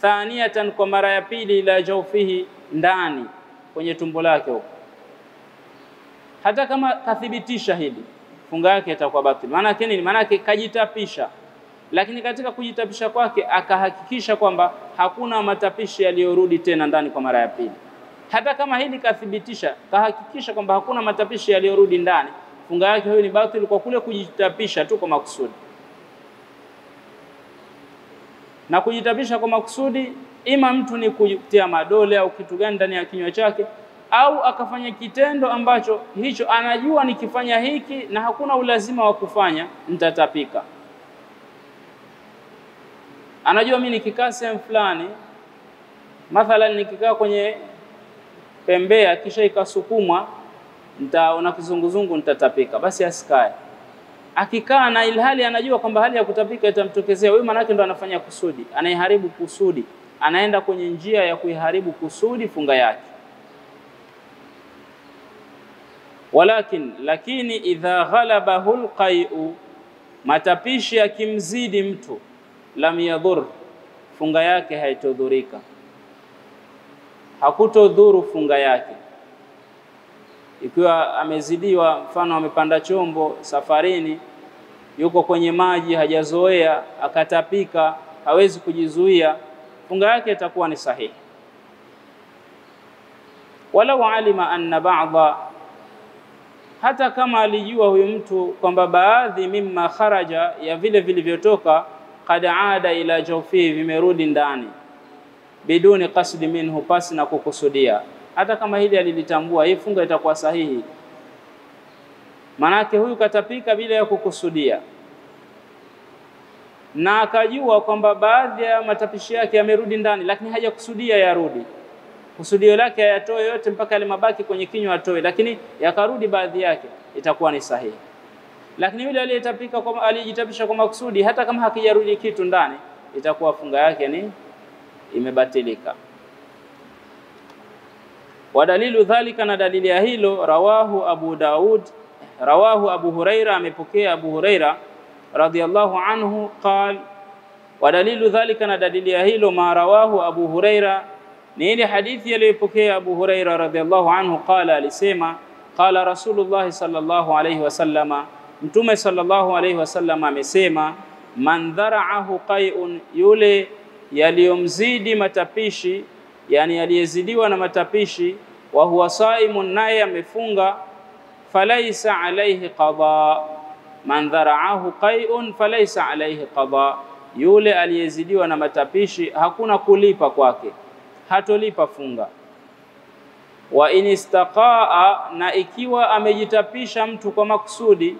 thaniyatan, kwa mara ya pili, ila jawfihi, ndani kwenye tumbo lake huko, hata kama kathibitisha hili, funga yake itakuwa batili. Maana yake nini? Maana yake kajitapisha, lakini katika kujitapisha kwake akahakikisha kwamba hakuna matapishi yaliyorudi tena ndani kwa mara ya pili. Hata kama hili kathibitisha, kahakikisha kwamba hakuna matapishi yaliyorudi ndani, funga yake hiyo ni batili kwa kule kujitapisha tu kwa makusudi. Na kujitapisha kwa makusudi, ima mtu ni kutia madole au kitu gani ndani ya kinywa chake, au akafanya kitendo ambacho hicho anajua nikifanya hiki na hakuna ulazima wa kufanya nitatapika. Anajua mimi nikikaa sehemu fulani, mathalan nikikaa kwenye pembea kisha ikasukumwa nitaona kizunguzungu nitatapika, basi asikae. Akikaa na ilhali anajua kwamba hali ya kutapika itamtokezea, huyo maana yake ndo anafanya kusudi, anaiharibu kusudi, anaenda kwenye njia ya kuiharibu kusudi funga yake. Lakini idha ghalabahu alqai'u, matapishi yakimzidi mtu, lam yadhur, funga yake haitodhurika, hakutodhuru funga yake. Ikiwa amezidiwa, mfano amepanda chombo safarini, yuko kwenye maji, hajazoea, akatapika, hawezi kujizuia, funga yake itakuwa ni sahihi. Walau alima anna ba'dha, hata kama alijua huyu mtu kwamba baadhi mimma kharaja, ya vile vilivyotoka, qad aada ila jawfihi, vimerudi ndani, biduni qasdi minhu, pasi na kukusudia. Hata kama hili alilitambua, hii funga itakuwa sahihi. Manake huyu katapika bila ya kukusudia, na akajua kwamba baadhi ya matapishi yake yamerudi ndani, lakini hajakusudia yarudi. Kusudio lake hayatoe yote mpaka yale mabaki kwenye kinywa atoe, lakini yakarudi baadhi yake, itakuwa ni sahihi. Lakini yule aliyetapika kwa alijitapisha kwa makusudi, hata kama hakijarudi kitu ndani, itakuwa funga yake ni imebatilika. Wadalilu dhalika, na dalili ya hilo, rawahu Abu Daud, rawahu Abu Huraira, amepokea Abu Huraira radhiyallahu anhu qal. Wadalilu dhalika, na dalili ya hilo, ma rawahu Abu Huraira, ni ile hadithi aliyopokea Abu Huraira radhiyallahu anhu, qala, alisema, qala Rasulullah sallallahu alayhi wasallama, Mtume sallallahu alayhi wasallama amesema, man dhara'ahu qai'un, yule yaliyomzidi matapishi, yani aliyezidiwa na matapishi, wa huwa saimun, naye amefunga, falaysa alayhi qada. Man dhara'ahu qai'un falaysa alayhi qada, yule aliyezidiwa na matapishi hakuna kulipa kwake, hatolipa funga. Wa in istaqaa, na ikiwa amejitapisha mtu kwa makusudi,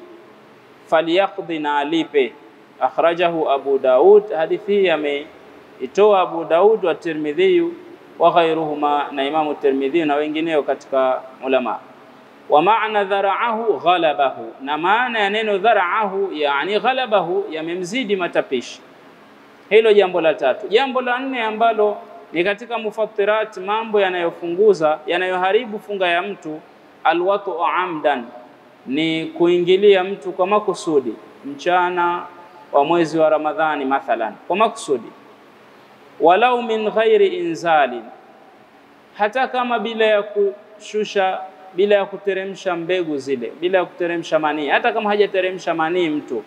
falyaqdi, na alipe. Akhrajahu Abu Daud, hadithi ameitoa Abu Daud wa Tirmidhi wa ghayruhuma, na Imamu Tirmidhi na wengineo katika ulama. Wa maana dhara'ahu ghalabahu, na maana ya neno dhara'ahu yani ghalabahu, yamemzidi matapishi. Hilo jambo la tatu. Jambo la nne ambalo ni katika mufattirat, mambo yanayofunguza, yanayoharibu funga ya mtu, alwatu amdan ni kuingilia mtu kwa makusudi mchana wa mwezi wa Ramadhani mathalan, kwa makusudi, walau min ghairi inzali, hata kama bila ya kushusha, bila ya kuteremsha mbegu zile, bila ya kuteremsha manii, hata kama hajateremsha manii mtu,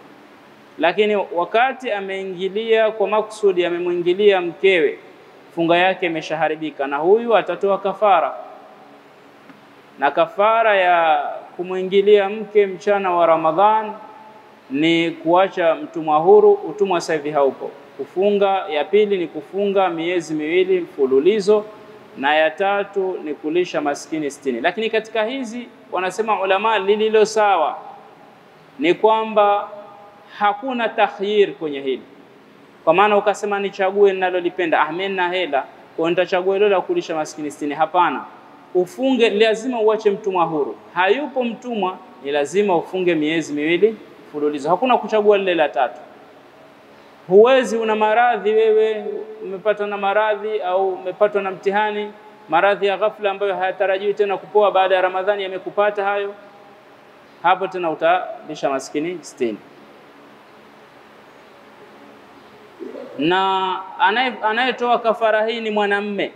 lakini wakati ameingilia kwa makusudi, amemwingilia mkewe, funga yake imeshaharibika, na huyu atatoa kafara. Na kafara ya kumwingilia mke mchana wa Ramadhan ni kuacha mtumwa huru. Utumwa sasa hivi haupo. Kufunga ya pili ni kufunga miezi miwili mfululizo, na ya tatu ni kulisha maskini 60. Lakini katika hizi wanasema ulama lililo sawa ni kwamba hakuna takhyir kwenye hili. Kwa maana ukasema nichague ninalolipenda, mimi na hela kwa nitachagua hilo la kulisha maskini 60. Hapana. Ufunge, lazima uache mtumwa huru. Hayupo mtumwa, ni lazima ufunge miezi miwili mfululizo. Hakuna kuchagua lile la tatu. Huwezi, una maradhi wewe, umepatwa na maradhi au umepatwa na mtihani, maradhi ya ghafla ambayo hayatarajiwi tena kupoa baada ya Ramadhani yamekupata hayo, hapo tena utalisha maskini 60. Na anayetoa kafara hii ni mwanamme,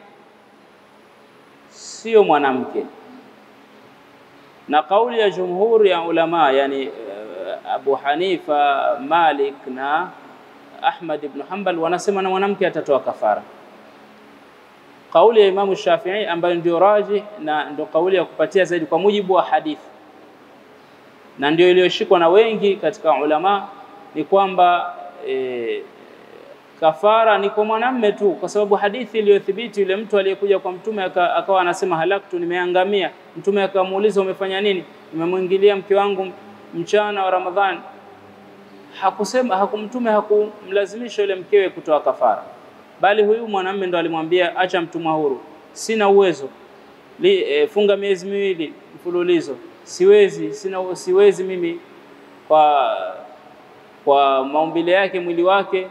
sio mwanamke. Na kauli ya jumhuri ya ulama, yani Abu Hanifa, Malik na Ahmad ibn Hanbal, wanasema na mwanamke atatoa kafara. Kauli ya Imam Shafi'i ambayo ndio raji na ndio kauli ya kupatia zaidi kwa mujibu wa hadithi, na ndio iliyoshikwa na wengi katika ulama, ni kwamba kafara ni kwa mwanamume tu, kwa sababu hadithi iliyothibiti, yule mtu aliyekuja kwa mtume akawa anasema halaktu, nimeangamia. Mtume akamuuliza umefanya nini? Nimemwingilia mke wangu mchana wa Ramadhani. Mtume hakumlazimisha yule mkewe kutoa kafara, bali huyu mwanamume ndo alimwambia acha mtumwa huru, sina uwezo, funga miezi miwili mfululizo, siwezi mimi, kwa maumbile yake, mwili wake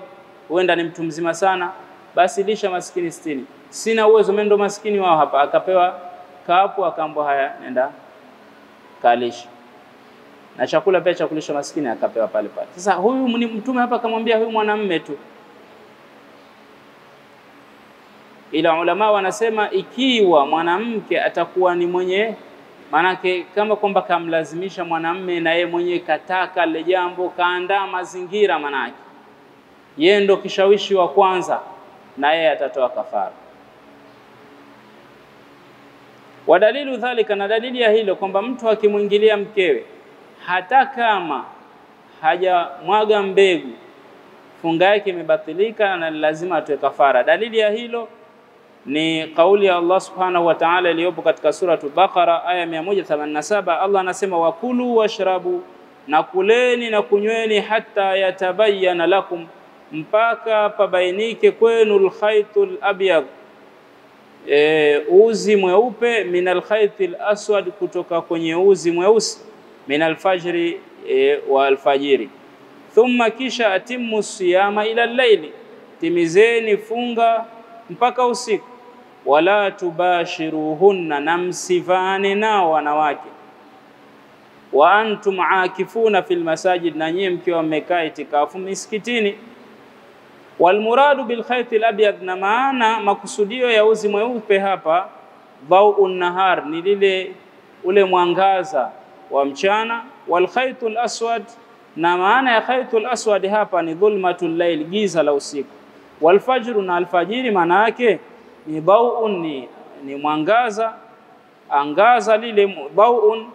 huenda ni mtu mzima sana, basi lisha maskini 60. Sina uwezo, mimi ndo maskini wao hapa. Akapewa kapu, akaambiwa haya, nenda kalisha, na chakula pia cha kulisha maskini akapewa pale pale. Sasa huyu ni mtume hapa akamwambia huyu mwanamume tu. Ila ulama wanasema ikiwa mwanamke atakuwa ni mwenye, manake kama kwamba kamlazimisha mwanamume na yeye mwenye kataka le jambo, kaandaa mazingira, manake yeye ndo kishawishi wa kwanza, na yeye atatoa kafara. Wadalilu dhalika, na dalili ya hilo kwamba mtu akimwingilia mkewe hata kama hajamwaga mbegu, funga yake imebatilika na lazima atoe kafara. Dalili ya hilo ni kauli ya Allah subhanahu wa ta'ala iliyopo katika suratul Baqara aya 187. Allah anasema wakulu washrabu, na kuleni na kunyweni, hata yatabayyana lakum, mpaka pabainike kwenu, alkhaytul abyad, uzi mweupe, min alkhaytil aswad, kutoka kwenye uzi mweusi, min alfajri, wa alfajiri. Thumma kisha atimmu siyama ila al-layli, timizeni funga mpaka usiku. Wala tubashiruhunna, na msivane nao wanawake. Wa antum aakifuna fil masajid, na nyinyi mkiwa mmekaa itikafu misikitini. Wal muradu bil khaytil abyad, na maana makusudio ya uzi mweupe hapa, dhau'un nahar, ni ule mwangaza wa mchana. Wal khaytul aswad, na maana ya khaytul aswad hapa ni dhulmatul layl, giza la usiku. Wal fajru, na alfajiri maana yake ni dhau'un, ni mwangaza, angaza lile. Dhau'un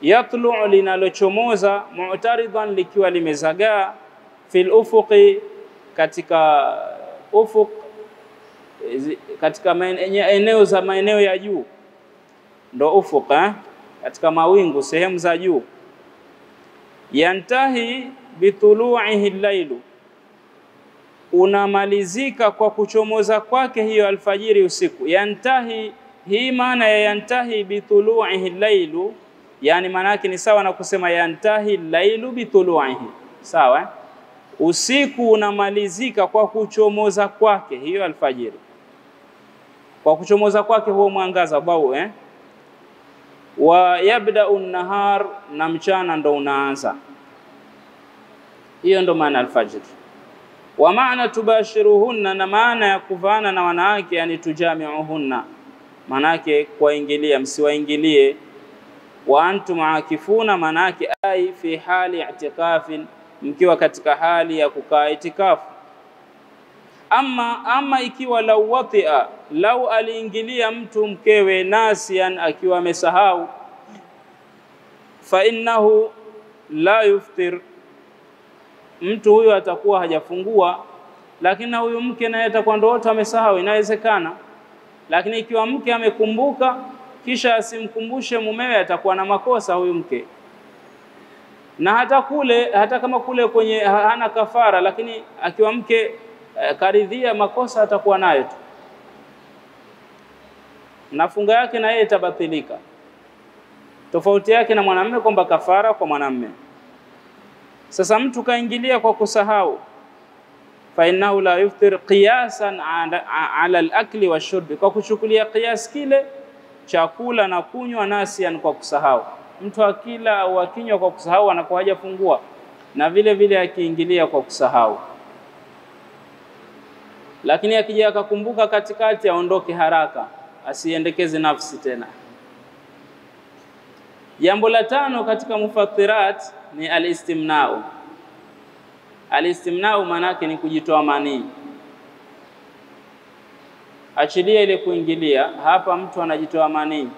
yatlu'u, linalochomoza, mu'taridan, likiwa limezagaa, fil ufuqi, katika ufuq, katika maeneo ya juu, ndo ufuq, katika mawingu, sehemu za juu. Yantahi bitulu'ihi al-lailu, unamalizika kwa kuchomoza kwake hiyo alfajiri usiku. Yantahi, hii maana ya yantahi bitulu'ihi al-lailu, yani maana yake ni sawa na kusema yantahi al-lailu bitulu'ihi, sawa. Usiku unamalizika kwa kuchomoza kwake hiyo alfajiri, kwa kuchomoza kwake huo mwangaza bau. wa yabda'u an-nahar, na mchana ndo unaanza. Hiyo ndo maana alfajr. Wa maana tubashiruhunna, na maana ya kuvana na wanawake, yani tujami'uhunna, manake kuingilia, msiwaingilie. Wa antum akifuna, manake ai fi hali i'tikafin, mkiwa katika hali ya kukaa itikafu. Ama ikiwa lau watia, lau aliingilia mtu mkewe nasian, akiwa amesahau, fa innahu la yuftir, mtu huyo atakuwa hajafungua, lakini huyu mke naye atakuwa ndo wote amesahau, inawezekana. Lakini ikiwa mke amekumbuka kisha asimkumbushe mumewe, atakuwa na makosa huyu mke. Na hata kama kule kwenye hana kafara, lakini akiwa mke karidhia, makosa atakuwa nayo tu, na funga yake na yeye itabatilika. Tofauti yake na mwanamume kwamba kafara kwa mwanamume. Sasa mtu kaingilia kwa kusahau, fa innahu la yuftir qiyasan ala al-akli wash-shurbi, kwa kuchukulia qiyas kile chakula na kunywa, nasian, kwa kusahau. Mtu akila au akinywa kwa kusahau anakuwa hajafungua, na vile vile akiingilia kwa kusahau. Lakini akija akakumbuka katikati, aondoke haraka, asiendekeze nafsi tena. Jambo la 5 katika mufattirat ni al-istimna'u. Al-istimna'u manake ni kujitoa manii. Achilia ile kuingilia, hapa mtu anajitoa manii.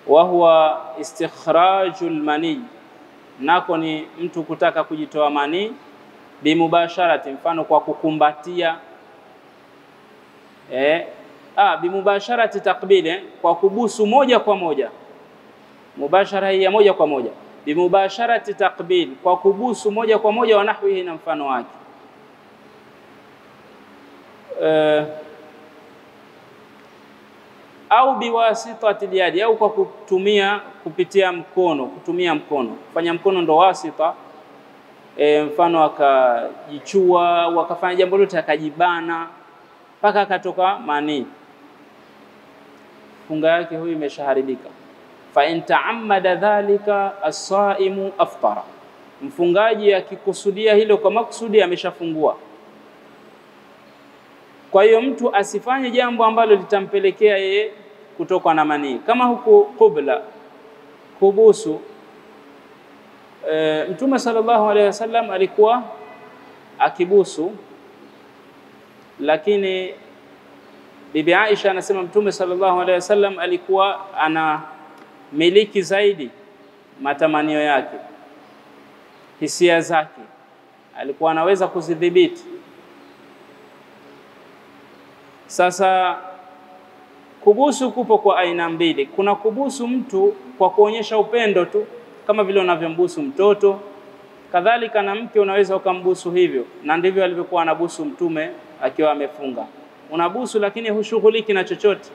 Wa huwa istikhrajul mani, nako ni mtu kutaka kujitoa manii bimubasharati, mfano kwa kukumbatia. Bimubasharati taqbil, kwa kubusu moja kwa moja. Mubashara hii ya moja kwa moja. Bimubasharati taqbil, kwa kubusu moja kwa moja, wa nahwihi, na mfano wake. Au biwasitati al-yadi, au kwa kupitia mkono, kutumia mkono. Kufanya mkono ndo wasita. Mfano akajichua, wakafanya jambo lote, akajibana mpaka akatoka manii, funga yake huyu imeshaharibika. Fa in ta'ammada dhalika as-saimu aftara, mfungaji akikusudia hilo kwa makusudi ameshafungua. Kwa hiyo mtu asifanye jambo ambalo litampelekea yeye kutoka na manii, kama huku qubla, kubusu. Mtume sallallahu alaihi wasallam alikuwa akibusu, lakini Bibi Aisha anasema Mtume sallallahu alaihi wasallam alikuwa ana miliki zaidi matamanio yake, hisia zake, alikuwa anaweza kuzidhibiti. Sasa kubusu kupo kwa aina mbili. Kuna kubusu mtu kwa kuonyesha upendo tu, kama vile unavyombusu mtoto. Kadhalika na mke unaweza ukambusu hivyo, na ndivyo alivyokuwa anabusu Mtume akiwa amefunga. Unabusu lakini hushughuliki na chochote.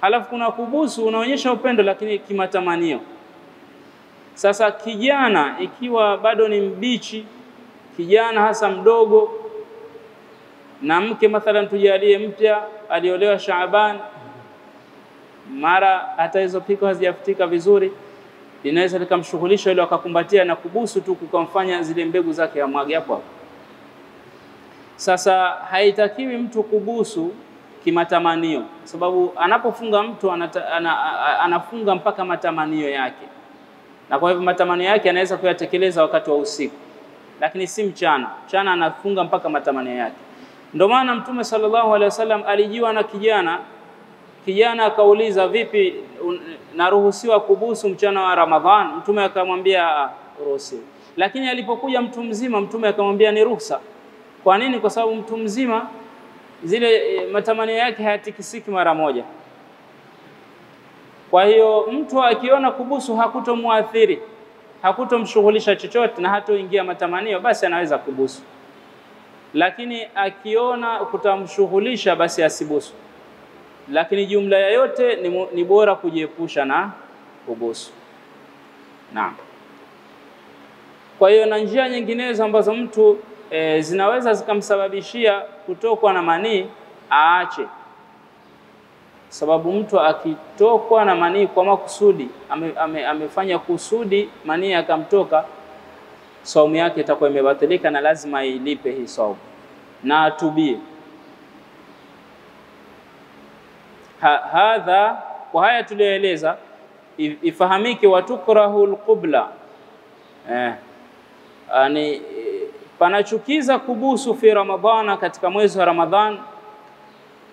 Halafu kuna kubusu unaonyesha upendo lakini kimatamanio. Sasa kijana ikiwa bado ni mbichi, kijana hasa mdogo, na mke mathalan tujalie mpya aliolewa Shaaban, mara hata hizo piko hazijafutika vizuri, linaweza likamshughulisha ile akakumbatia na kubusu tu kukamfanya zile mbegu zake amwage hapo. Sasa haitakiwi mtu kubusu kimatamanio, sababu anapofunga mtu anafunga mpaka matamanio yake, na kwa hivyo matamanio yake anaweza kuyatekeleza wakati wa usiku, lakini si mchana. Mchana anafunga mpaka matamanio yake. Ndio maana Mtume sallallahu alaihi wasallam alijiwa na kijana akauliza, vipi naruhusiwa kubusu mchana wa Ramadhan? Mtume akamwambia ruhusiwa. Lakini alipokuja mtu mzima, Mtume akamwambia ni ruhusa. Kwa nini? Kwa sababu mtu mzima zile matamanio yake hayatikisiki mara moja. Kwa hiyo mtu akiona kubusu hakutomwathiri, hakutomshughulisha chochote na hatoingia matamanio, basi anaweza kubusu. Lakini akiona kutamshughulisha, basi asibusu. Lakini jumla ya yote ni bora kujiepusha na kubusu. Naam. Kwa hiyo na njia nyinginezo ambazo mtu zinaweza zikamsababishia kutokwa na manii, aache. sababu mtu akitokwa na manii kwa makusudi, amefanya kusudi manii akamtoka, saumu yake itakuwa imebatilika na lazima ilipe hii saumu na atubie. Hadha, kwa haya tulioeleza ifahamike, watukrahu alqubla, yani panachukiza kubusu fi Ramadhana, katika mwezi wa Ramadhan,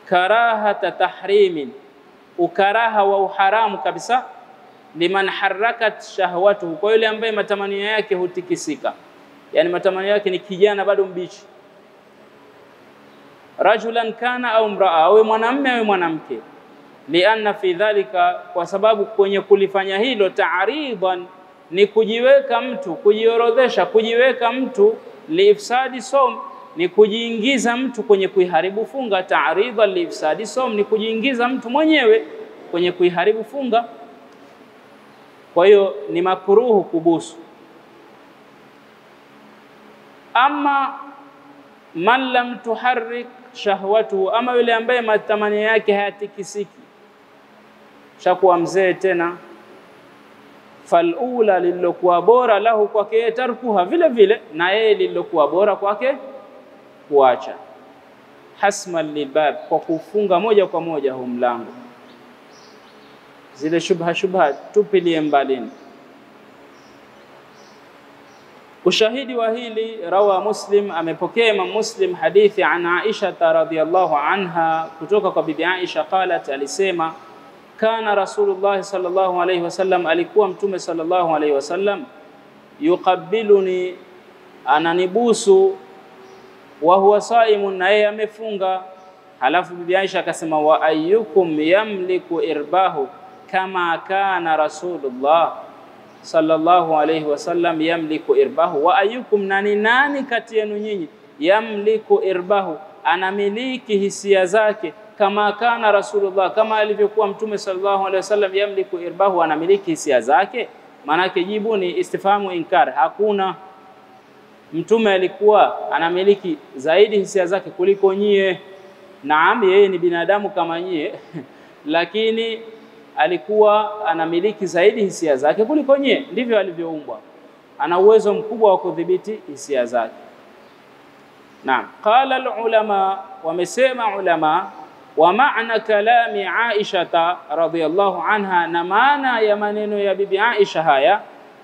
karahata tahrimin, ukaraha wa uharamu kabisa, liman harakat shahwatuhu, kwa yule ambaye matamanio yake hutikisika, yani matamanio yake ni kijana bado mbichi, rajulan kana au mraa, au mwanamume au mwanamke, lianna fi dhalika, kwa sababu kwenye kulifanya hilo, ta'ridan, ni kujiweka mtu, kujiorodhesha, kujiweka mtu, liifsadi som, ni kujiingiza mtu kwenye kuiharibu funga. Ta'ridan liifsadi som, ni kujiingiza mtu mwenyewe kwenye kuiharibu funga. Kwa hiyo ni makruhu kubusu. Ama man lam tuharrik shahwatuhu, ama yule ambaye matamanio yake hayatikisiki, shakuwa mzee tena, falula, lililokuwa bora lahu kwake tarkuha, vile vile na yeye lililokuwa bora kwake kuacha, hasma libab, kwa kufunga moja kwa moja huu mlango, zile shubha tupilie mbalini. Ushahidi wa hili, rawa Muslim, amepokea Imam Muslim hadithi an Aisha radhiyallahu anha, kutoka kwa bibi Aisha, qalat, alisema, kana Rasulullah sallallahu alayhi wasallam, alikuwa mtume sallallahu alayhi wasallam, yuqabbiluni, ananibusu, wa huwa saimun, na yeye amefunga. Halafu bibi Aisha akasema, wa ayyukum yamliku irbahu kama kana Rasulullah sallallahu alayhi wasallam yamliku irbahu, wa ayyukum, nani kati yenu nyinyi, yamliku irbahu, anamiliki hisia zake, kama kana Rasulullah, kama alivyokuwa mtume sallallahu alayhi wasallam, yamliku irbahu, anamiliki hisia zake. Manake jibu ni istifhamu inkar, hakuna. Mtume alikuwa anamiliki zaidi hisia zake kuliko nyie. Naam, yeye ni binadamu kama nyie lakini alikuwa anamiliki zaidi hisia zake kuliko nyie, ndivyo alivyoumbwa. Ana uwezo mkubwa wa kudhibiti hisia zake. Naam, qala alulama, wamesema ulama, wa maana kalami Aisha radhiyallahu anha, na maana ya maneno ya bibi Aisha haya,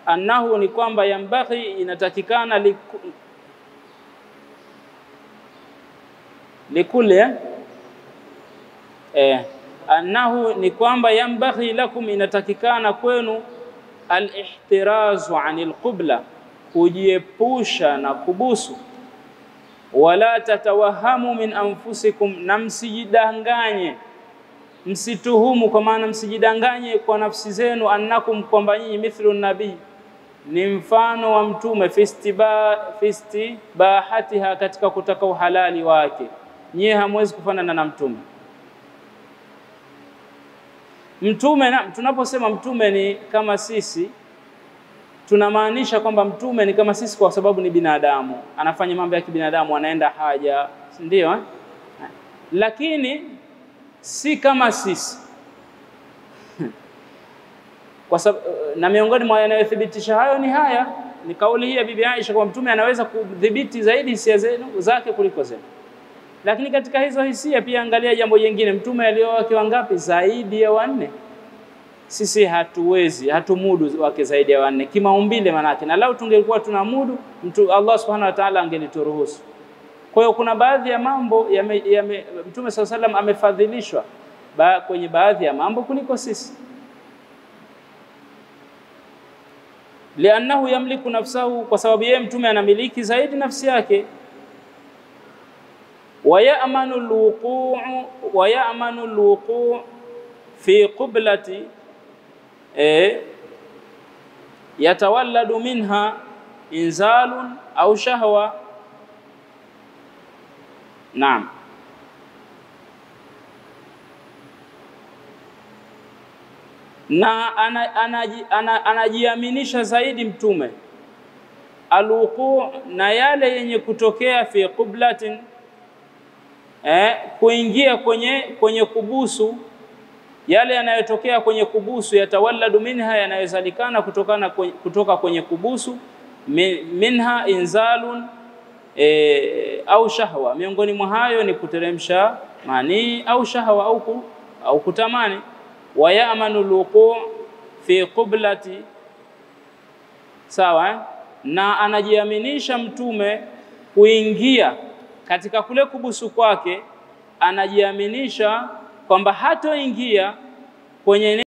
annahu, ni kwamba, yambaghi, inatakikana, likule annahu, ni kwamba, yambaghi lakum, inatakikana kwenu, al-ihtirazu anil qubla, kujiepusha na kubusu, wala tatawahamu min anfusikum, na msijidanganye, msituhumu, kwa maana msijidanganye kwa nafsi zenu, annakum, kwamba nyinyi, mithlu nabii, ni mfano wa mtume, fistibahatiha, katika kutaka uhalali wake. Nyie hamwezi kufanana na mtume. Mtume, tunaposema mtume ni kama sisi, tunamaanisha kwamba mtume ni kama sisi kwa sababu ni binadamu, anafanya mambo ya kibinadamu, anaenda haja, ndio lakini si kama sisi kwa sababu, na miongoni mwa yanayothibitisha hayo ni kauli hii ya bibi Aisha kwa mtume anaweza kudhibiti zaidi hisia zake kuliko zenu. Lakini katika hizo hisia pia angalia jambo jingine, mtume alioa wake wangapi? Zaidi ya 4. Sisi hatumudu wake zaidi ya 4 kimaumbile manake, na lau tungekuwa tunamudu, Allah subhanahu wa ta'ala angelituruhusu. Kwa hiyo kuna baadhi ya mambo mtume sallallahu alayhi amefadhilishwa kwenye baadhi ya mambo kuliko sisi, liannahu yamliku nafsahu, kwa sababu yeye mtume anamiliki zaidi nafsi yake. ويأمن الوقوع في قبلة يتولد منها إنزال أو شهوة. نعم، na anajiaminisha zaidi mtume alwuqu', na yale yenye kutokea fi qublatin, kuingia kwenye kubusu, yale yanayotokea kwenye kubusu, yatawalladu minha, yanayozalikana kutoka kwenye kubusu, minha inzalun au shahwa, miongoni mwa hayo ni kuteremsha manii au shahwa au kutamani. Wa ya'manu luqu' fi qiblati, sawa, na anajiaminisha mtume kuingia katika kule kubusu kwake, anajiaminisha kwamba hatoingia kwenye